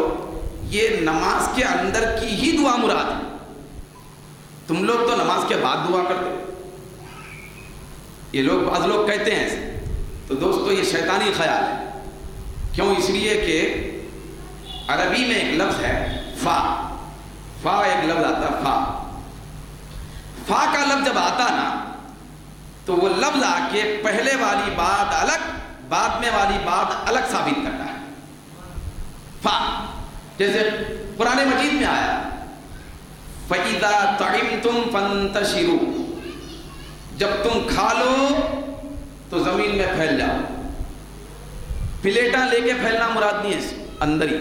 یہ نماز کے اندر کی ہی دعا مراد ہے۔ تم لوگ تو نماز کے بعد دعا کرتے، یہ لوگ بعض لوگ کہتے ہیں ایسے، تو دوستو یہ شیطانی خیال ہے۔ کیوں؟ اس لیے کہ عربی میں ایک لفظ ہے فا ایک لفظ آتا ہے، فا کا لفظ جب آتا نا تو وہ لفظ آ کے پہلے والی بات الگ، بعد میں والی بات الگ ثابت کرتا ہے۔ فا جیسے قرآن مجید میں آیا فَإِذَا طَعِمْتُمْ فَانْتَشِرُوا، جب تم کھا لو تو زمین میں پھیل جاؤ۔ پلیٹاں لے کے پھیلنا مراد نہیں ہے، اندر ہی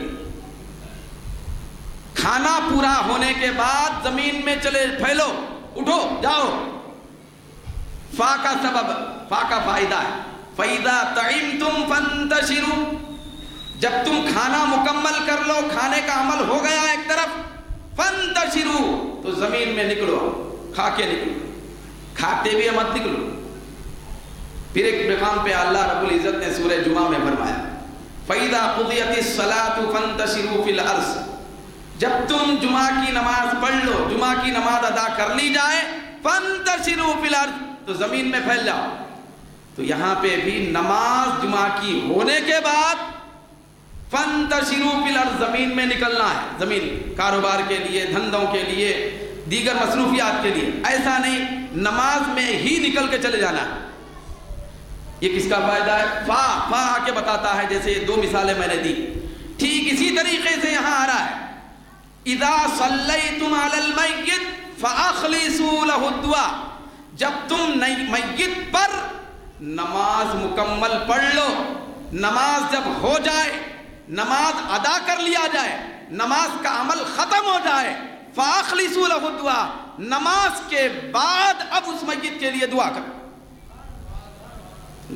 کھانا پورا ہونے کے بعد زمین میں چلے پھیلو، اٹھو جاؤ۔ فا کا سبب، فا کا فائدہ ہے فَإِذَا طَعِمْتُمْ فَانْتَشِرُوا، جب تم کھانا مکمل کر لو، کھانے کا عمل ہو گیا ایک طرف، فَانْتَشِرُوا تو زمین میں نکلو، کھا کے نکلو، کھاتے ہوئے مت نکلو۔ پھر ایک مقام پہ اللہ رب العزت نے سورہ جمعہ میں فرمایا فَإِذَا قُضِيَتِ الصَّلَاةُ فَانْتَشِرُوا فِي الْأَرْضِ، جب تم جمعہ کی نماز پڑھ لو، جمعہ کی نماز ادا کر لی جائے، فَانْتَشِرُوا فِي الْأَرْضِ تو زمین میں پھیل جاؤ۔ تو یہاں پہ بھی نماز جمعہ کی ہونے کے بعد فَانْتَشِرُوا فِي الْأَرْضِ زمین میں نکلنا ہے، زمین کاروبار کے لیے، دھندوں کے لیے، دیگر مصروفیات کے لیے، ایسا نہیں نماز میں ہی نکل کے چلے جانا ہے۔ یہ کس کا فائدہ ہے؟ فا آ کے بتاتا ہے، جیسے یہ دو مثالیں میں نے دی، ٹھیک اسی طریقے سے یہاں آ رہا ہے اِذَا صَلَّيْتُمْ عَلَى الْمَيِّتِ فَأَخْلِصُوا لَهُ الدُّعَاء، جب تم میت پر نماز مکمل پڑھ لو، نماز جب ہو جائے، نماز ادا کر لیا جائے، نماز کا عمل ختم ہو جائے، فَأَخْلِصُوا لَهُ الدُّعَاء، نماز کے بعد اب اس میت کے لیے دعا کرو۔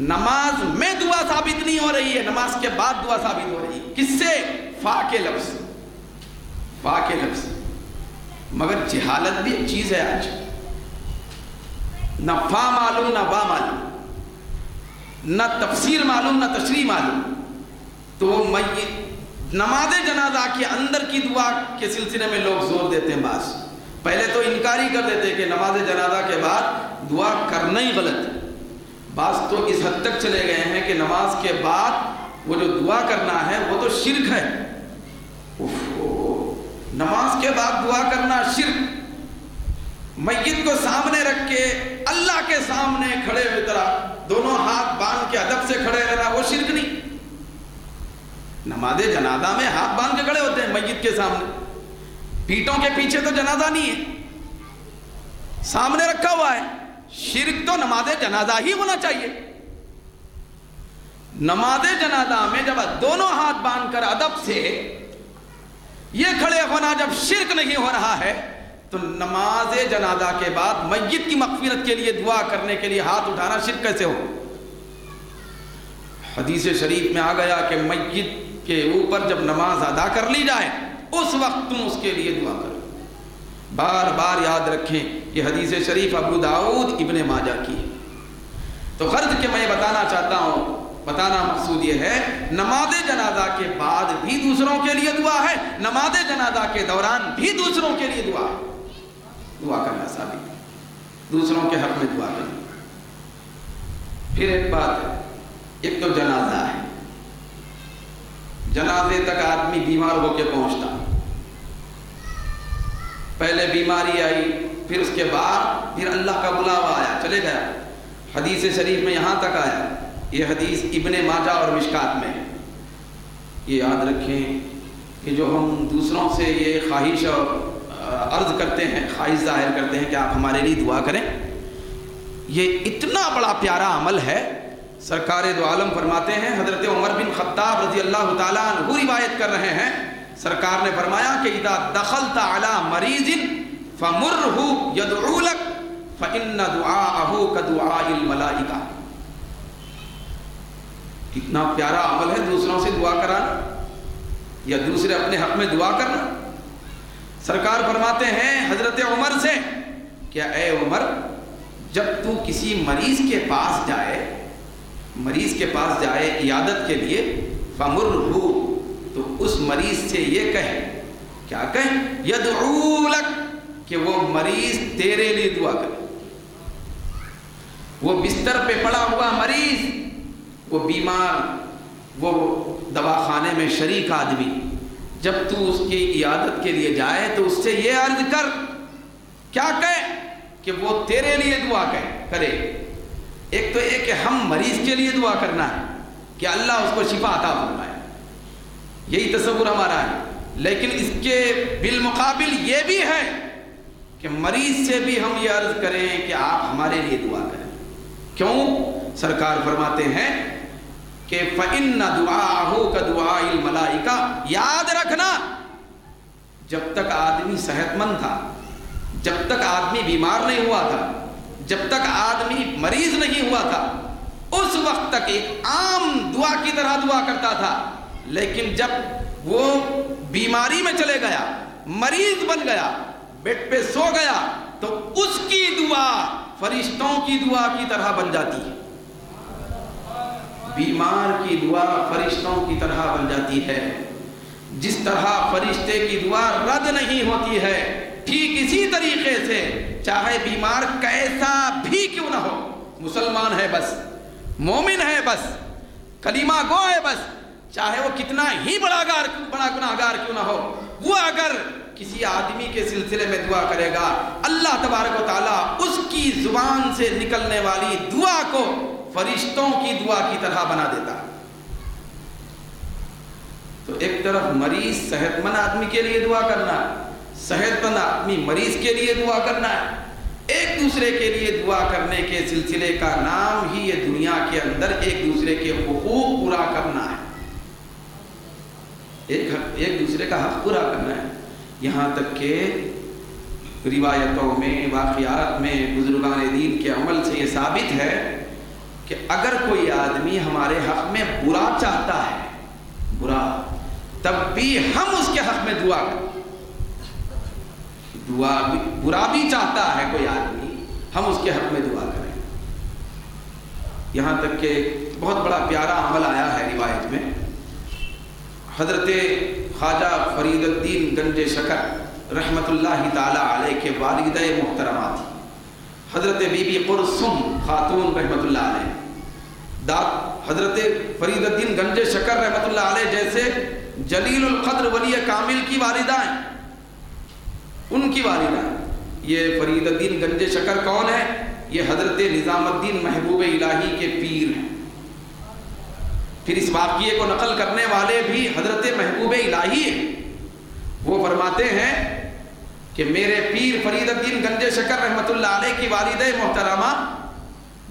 نماز میں دعا ثابت نہیں ہو رہی ہے، نماز کے بعد دعا ثابت ہو رہی ہے۔ کس سے؟ فا کے لفظ، فا کے لفظ۔ مگر جہالت بھی ایک چیز ہے آج، نہ فا معلوم نہ با معلوم، نہ تفسیر معلوم نہ تشریح معلوم، تو نماز جنازہ کے اندر کی دعا کے سلسلے میں لوگ زور دیتے ہیں۔ بعض پہلے تو انکاری کر دیتے کہ نماز جنازہ کے بعد دعا کرنا ہی غلط ہے، بعض تو اس حد تک چلے گئے ہیں کہ نماز کے بعد وہ جو دعا کرنا ہے وہ تو شرک ہے۔ نماز کے بعد دعا کرنا شرک، میت کو سامنے رکھ کے اللہ کے سامنے کھڑے ہوئے طرح دونوں ہاتھ باندھ کے ادب سے کھڑے رہنا، وہ شرک نہیں۔ نماز جنازہ میں ہاتھ باندھ کے کھڑے ہوتے ہیں میت کے سامنے، پیٹوں کے پیچھے تو جنازہ نہیں ہے، سامنے رکھا ہوا ہے۔ شرک تو نماز جنازہ ہی ہونا چاہیے۔ نماز جنازہ میں جب دونوں ہاتھ باندھ کر ادب سے یہ کھڑے ہونا جب شرک نہیں ہو رہا ہے، تو نماز جنازہ کے بعد میت کی مغفرت کے لیے دعا کرنے کے لیے ہاتھ اٹھانا شرک کیسے ہو؟ حدیث شریف میں آ گیا کہ میت کے اوپر جب نماز ادا کر لی جائے اس وقت تم اس کے لیے دعا کرو۔ بار بار یاد رکھیں، یہ حدیث شریف ابو داؤد ابن ماجہ کی ہے۔ تو غرض کہ میں بتانا چاہتا ہوں، بتانا مقصود یہ ہے، نماز جنازہ کے بعد بھی دوسروں کے لیے دعا ہے، نماز جنازہ کے دوران بھی دوسروں کے لیے دعا ہے۔ دعا کرنا ثابت ہے، دوسروں کے حق میں دعا کرنا۔ پھر ایک بات ہے، ایک تو جنازہ ہے، جنازے تک آدمی بیمار ہو کے پہنچتا، پہلے بیماری آئی، پھر اس کے بعد پھر اللہ کا بلاوا آیا، چلے گیا۔ حدیث شریف میں یہاں تک آیا، یہ حدیث ابن ماجہ اور مشکات میں ہے۔ یہ یاد رکھیں کہ جو ہم دوسروں سے یہ خواہش اور عرض کرتے ہیں، خواہش ظاہر کرتے ہیں کہ آپ ہمارے لیے دعا کریں، یہ اتنا بڑا پیارا عمل ہے۔ سرکار دو عالم فرماتے ہیں، حضرت عمر بن خطاب رضی اللہ تعالیٰ عنہ روایت کر رہے ہیں، سرکار نے فرمایا کہ اذا دخلت علی مریض فمرہ یدعو لک فإن دعاءہ کدعاء الملائکہ۔ کتنا پیارا عمل ہے دوسروں سے دعا کرانا یا دوسرے اپنے حق میں دعا کرنا۔ سرکار فرماتے ہیں حضرت عمر سے، کیا اے عمر، جب تو کسی مریض کے پاس جائے عیادت کے لیے، فمرہ، تو اس مریض سے یہ کہے، کیا کہے، یدعو لک، کہ وہ مریض تیرے لیے دعا کرے۔ وہ بستر پہ پڑا ہوا مریض، وہ بیمار، وہ دواخانے میں شریک آدمی، جب تو اس کی عیادت کے لیے جائے تو اس سے یہ عرض کر، کیا کہے، کہ وہ تیرے لیے دعا کرے۔ ایک تو یہ کہ ہم مریض کے لیے دعا کرنا ہے کہ اللہ اس کو شفا عطا فرمائے، یہی تصور ہمارا ہے، لیکن اس کے بالمقابل یہ بھی ہے کہ مریض سے بھی ہم یہ عرض کریں کہ آپ ہمارے لیے دعا کریں۔ کیوں؟ سرکار فرماتے ہیں کہ فَإِنَّ دُعَاءَهُ كَدُعَاءِ الْمَلَائِكَةِ۔ یاد رکھنا، جب تک آدمی صحت مند تھا، جب تک آدمی بیمار نہیں ہوا تھا، جب تک آدمی مریض نہیں ہوا تھا، اس وقت تک ایک عام دعا کی طرح دعا کرتا تھا، لیکن جب وہ بیماری میں چلے گیا، مریض بن گیا، بیڈ پہ سو گیا، تو اس کی دعا فرشتوں کی دعا کی طرح بن جاتی ہے۔ بیمار کی دعا فرشتوں کی طرح بن جاتی ہے۔ جس طرح فرشتے کی دعا رد نہیں ہوتی ہے، ٹھیک اسی طریقے سے چاہے بیمار کیسا بھی کیوں نہ ہو، مسلمان ہے بس، مومن ہے بس، کلمہ گو ہے بس، چاہے وہ کتنا ہی بڑا گناہگار کیوں نہ ہو، وہ اگر کسی آدمی کے سلسلے میں دعا کرے گا، اللہ تبارک و تعالیٰ اس کی زبان سے نکلنے والی دعا کو فرشتوں کی دعا کی طرح بنا دیتا۔ تو ایک طرف مریض صحت مند آدمی کے لیے دعا کرنا ہے، صحت مند آدمی مریض کے لیے دعا کرنا ہے، ایک دوسرے کے لیے دعا کرنے کے سلسلے کا نام ہی یہ دنیا کے اندر ایک دوسرے کے حقوق پورا کرنا ہے، ایک دوسرے کا حق پورا کرنا ہے۔ یہاں تک کہ روایتوں میں، واقعات میں، بزرگان دین کے عمل سے یہ ثابت ہے کہ اگر کوئی آدمی ہمارے حق میں برا چاہتا ہے، تب بھی ہم اس کے حق میں دعا کریں۔ برا بھی چاہتا ہے کوئی آدمی، ہم اس کے حق میں دعا کریں۔ یہاں تک کہ بہت بڑا پیارا عمل آیا ہے روایت میں، حضرت خواجہ فرید الدین گنج شکر رحمت اللہ تعالی علیہ کے والدہ محترمہ تھی، حضرت بی بی قرسم خاتون رحمت اللہ علیہ۔ حضرت فرید الدین گنج شکر رحمت اللہ علیہ جیسے جلیل القدر ولی کامل کی والدہ ہیں، ان کی والدہ۔ یہ فرید الدین گنج شکر کون ہے؟ یہ حضرت نظام الدین محبوب الہی کے پیر ہیں۔ پھر اس واقعے کو نقل کرنے والے بھی حضرت محبوب الہی ہیں۔ وہ فرماتے ہیں کہ میرے پیر فرید الدین گنج شکر رحمت اللہ علیہ کی والدہ محترمہ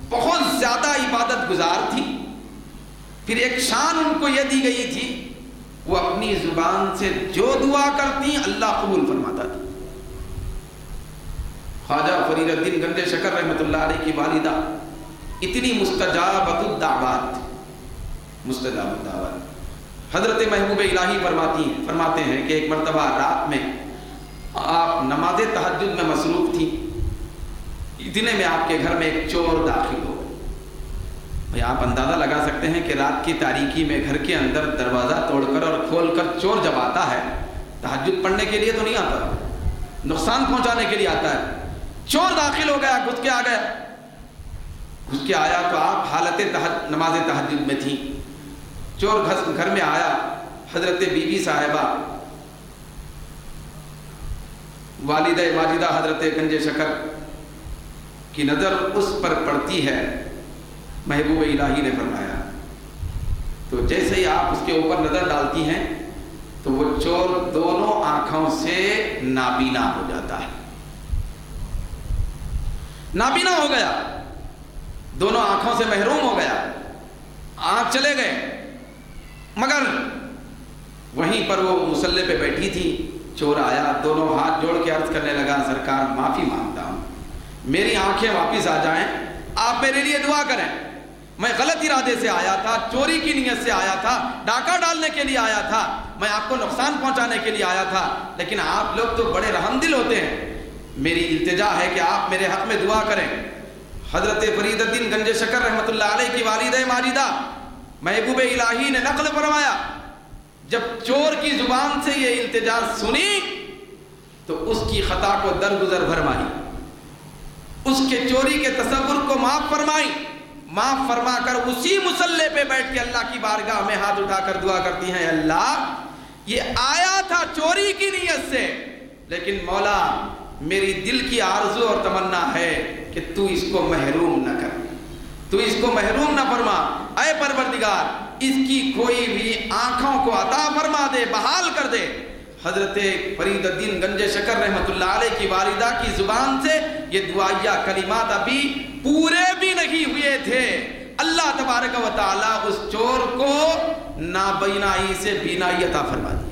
بہت زیادہ عبادت گزار تھی۔ پھر ایک شان ان کو یہ دی گئی تھی، وہ اپنی زبان سے جو دعا کرتی اللہ قبول فرماتا تھا۔ خواجہ فرید الدین گنج شکر رحمت اللہ علیہ کی والدہ اتنی مستجابت الدعوات، حضرت محبوب الہی فرماتے ہیں کہ ایک مرتبہ رات میں آپ نماز تہجد میں مصروف تھی، اتنے میں آپ کے گھر میں ایک چور داخل ہو گئے۔ بھئی آپ اندازہ لگا سکتے ہیں کہ رات کی تاریکی میں گھر کے اندر دروازہ توڑ کر اور کھول کر چور جب آتا ہے، تہجد پڑھنے کے لیے تو نہیں آتا، نقصان پہنچانے کے لیے آتا ہے۔ چور داخل ہو گیا، گھس کے آ گیا، گھس کے آیا تو آپ حالت نماز تہجد میں تھی۔ چور گھر میں آیا، حضرت بی بی صاحبہ والدہ ماجدہ حضرت گنج شکر کی نظر اس پر پڑتی ہے۔ محبوب الہی نے فرمایا تو جیسے ہی آپ اس کے اوپر نظر ڈالتی ہیں تو وہ چور دونوں آنکھوں سے نابینا ہو جاتا ہے، نابینا ہو گیا، دونوں آنکھوں سے محروم ہو گیا، آنکھ چلے گئے۔ مگر وہیں پر وہ مصلی پہ بیٹھی تھی، چور آیا، دونوں ہاتھ جوڑ کے عرض کرنے لگا، سرکار معافی مانگتا ہوں، میری آنکھیں واپس آ جائیں، آپ میرے لیے دعا کریں، میں غلط ارادے سے آیا تھا، چوری کی نیت سے آیا تھا، ڈاکہ ڈالنے کے لیے آیا تھا، میں آپ کو نقصان پہنچانے کے لیے آیا تھا، لیکن آپ لوگ تو بڑے رحم دل ہوتے ہیں، میری التجا ہے کہ آپ میرے حق میں دعا کریں۔ حضرت فرید الدین گنج شکر رحمۃ اللہ علیہ کی والدہ ماجدہ محبوب الہی نے نقل فرمایا، جب چور کی زبان سے یہ التجا سنی تو اس کی خطا کو درگزر فرمائی، اس کے چوری کے تصور کو معاف فرمائی، معاف فرما کر اسی مصلی پہ بیٹھ کے اللہ کی بارگاہ میں ہاتھ اٹھا کر دعا کرتی ہیں، اللہ یہ آیا تھا چوری کی نیت سے، لیکن مولا میری دل کی آرزو اور تمنا ہے کہ تو اس کو محروم نہ کر، تو اس کو محروم نہ فرما، اے پروردگار اس کی کوئی بھی آنکھوں کو عطا فرما دے، بحال کر دے۔ حضرت فرید الدین گنج شکر رحمۃ اللہ علیہ کی والدہ کی زبان سے یہ دعائیہ کلمات ابھی پورے بھی نہیں ہوئے تھے، اللہ تبارک و تعالیٰ اس چور کو نابینائی سے بینائی عطا فرما دی۔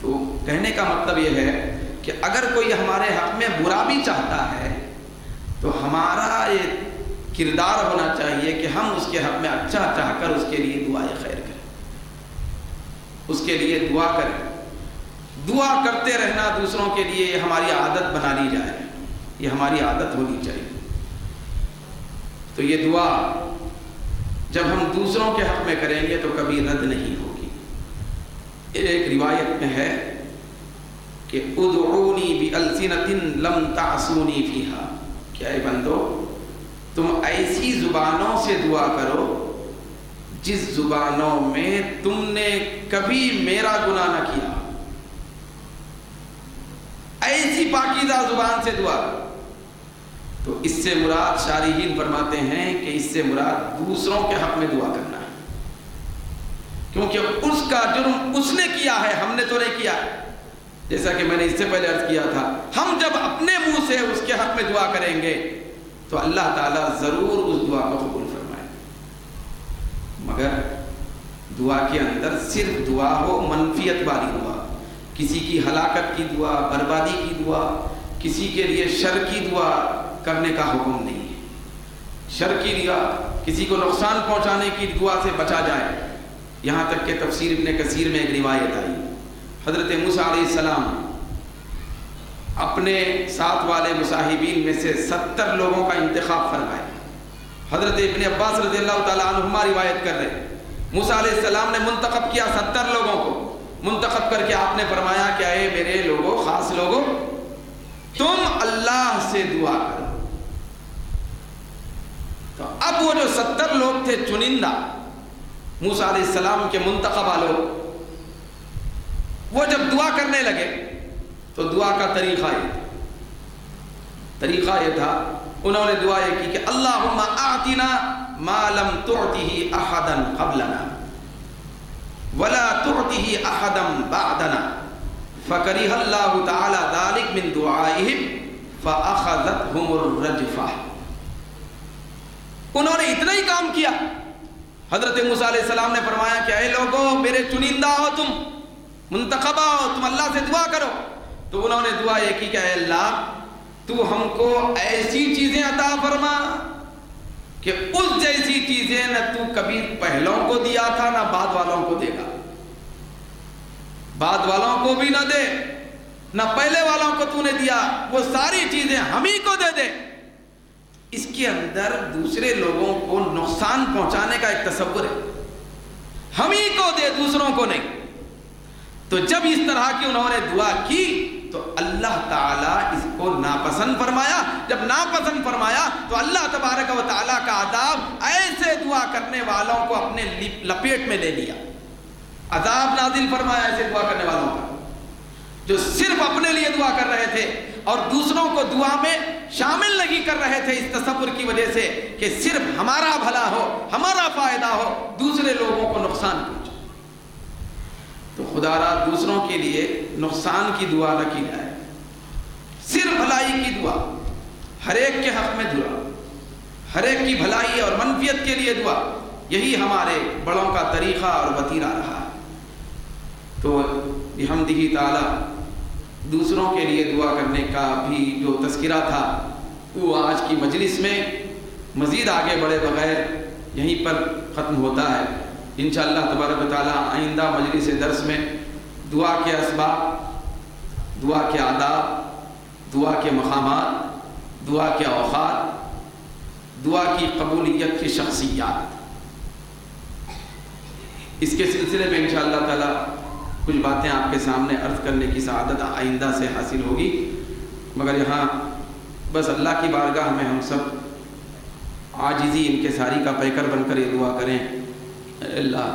تو کہنے کا مطلب یہ ہے کہ اگر کوئی ہمارے حق میں برا بھی چاہتا ہے تو ہمارا یہ کردار ہونا چاہیے کہ ہم اس کے حق میں اچھا چاہ کر اس کے لیے دعائے خیر کریں، اس کے لیے دعا کریں، دعا کرتے رہنا دوسروں کے لیے یہ ہماری عادت بنا لی جائے، یہ ہماری عادت ہونی چاہیے۔ تو یہ دعا جب ہم دوسروں کے حق میں کریں گے تو کبھی رد نہیں ہوگی۔ ایک روایت میں ہے کہ ادعونی بِأَلْسِنَةٍ لَمْ تَعْصُونِي فِيهَا، کہ اے بندو تم ایسی زبانوں سے دعا کرو جس زبانوں میں تم نے کبھی میرا گناہ نہ کیا، ایسی پاکیزہ زبان سے دعا کرو۔ تو اس سے مراد شارحین فرماتے ہیں کہ اس سے مراد دوسروں کے حق میں دعا کرنا ہے، کیونکہ اس کا جرم اس نے کیا ہے، ہم نے تو نہیں کیا ہے۔ جیسا کہ میں نے اس سے پہلے عرض کیا تھا، ہم جب اپنے منہ سے اس کے حق میں دعا کریں گے تو اللہ تعالیٰ ضرور اس دعا کو قبول فرمائے، مگر دعا کے اندر صرف دعا ہو منفیت والی دعا، کسی کی ہلاکت کی دعا، بربادی کی دعا، کسی کے لیے شر کی دعا کرنے کا حکم نہیں ہے۔ شر کی دعا، کسی کو نقصان پہنچانے کی دعا سے بچا جائے۔ یہاں تک کہ تفسیر ابن کثیر میں ایک روایت آئی، حضرت موسیٰ علیہ السلام اپنے ساتھ والے مصاحبین میں سے 70 لوگوں کا انتخاب فرمائے۔ حضرت ابن عباس رضی اللہ تعالیٰ عنہما روایت کر رہے، موسیٰ علیہ السلام نے منتخب کیا 70 لوگوں کو، منتخب کر کے آپ نے فرمایا کہ اے میرے لوگوں، خاص لوگوں، تم اللہ سے دعا کرو۔ تو اب وہ جو 70 لوگ تھے چنندہ موسیٰ علیہ السلام کے منتخبہ لوگ، وہ جب دعا کرنے لگے تو دعا کا طریقہ یہ تھا، انہوں نے دعا یہ کی کہ اللہم اعطنا ما لم تعطه احدا قبلنا ولا تعطه احدا بعدنا فکرہ اللہ تعالی ذلك من دعائهم فاخذتهم الرجفہ۔ انہوں نے اتنا ہی کام کیا۔ حضرت موسیٰ علیہ السلام نے فرمایا کہ اے لوگو، میرے چنندہ ہو، تم منتخبہ ہو، تم اللہ سے دعا کرو۔ تو انہوں نے دعا یہ کی کہ اے اللہ، تو ہم کو ایسی چیزیں عطا فرما کہ اس جیسی چیزیں نہ تو کبھی پہلوں کو دیا تھا نہ بعد والوں کو دے گا۔ بعد والوں کو بھی نہ دے، نہ پہلے والوں کو تو نے دیا، وہ ساری چیزیں ہم ہی کو دے دے۔ اس کے اندر دوسرے لوگوں کو نقصان پہنچانے کا ایک تصور ہے، ہم ہی کو دے، دوسروں کو نہیں۔ تو جب اس طرح کی انہوں نے دعا کی تو اللہ تعالیٰ اس کو ناپسند فرمایا۔ جب ناپسند فرمایا تو اللہ تبارک و تعالیٰ کا عذاب ایسے دعا کرنے والوں کو اپنے لپیٹ میں لے لیا، عذاب نازل فرمایا ایسے دعا کرنے والوں کا جو صرف اپنے لیے دعا کر رہے تھے اور دوسروں کو دعا میں شامل نہیں کر رہے تھے، اس تصور کی وجہ سے کہ صرف ہمارا بھلا ہو، ہمارا فائدہ ہو، دوسرے لوگوں کو نقصان پہنچے۔ تو خدا را دوسروں کے لیے نقصان کی دعا نہ کی جائے، صرف بھلائی کی دعا، ہر ایک کے حق میں دعا، ہر ایک کی بھلائی اور منفیت کے لیے دعا، یہی ہمارے بڑوں کا طریقہ اور وتیرہ رہا ہے۔ تو بحمدہ تعالی دوسروں کے لیے دعا کرنے کا بھی جو تذکرہ تھا وہ آج کی مجلس میں مزید آگے بڑھے بغیر یہیں پر ختم ہوتا ہے۔ انشاءاللہ تبارک و تعالی آئندہ مجلس درس میں دعا کے اسباب، دعا کے آداب، دعا کے مقامات، دعا کے اوقات، دعا کی قبولیت کی شخصیات، اس کے سلسلے میں انشاءاللہ تعالی کچھ باتیں آپ کے سامنے عرض کرنے کی سعادت آئندہ سے حاصل ہوگی، مگر یہاں بس اللہ کی بارگاہ میں ہم سب عاجزی انکساری کا پیکر بن کر یہ دعا کریں، اللہ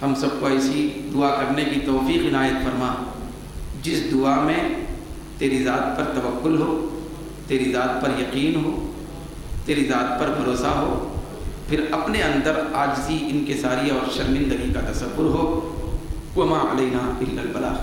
ہم سب کو ایسی دعا کرنے کی توفیق عنایت فرما جس دعا میں تیری ذات پر توکل ہو، تیری ذات پر یقین ہو، تیری ذات پر بھروسہ ہو، پھر اپنے اندر عاجزی انکساری اور شرمندگی کا تصور ہو۔ وما علینا الا البلاغ۔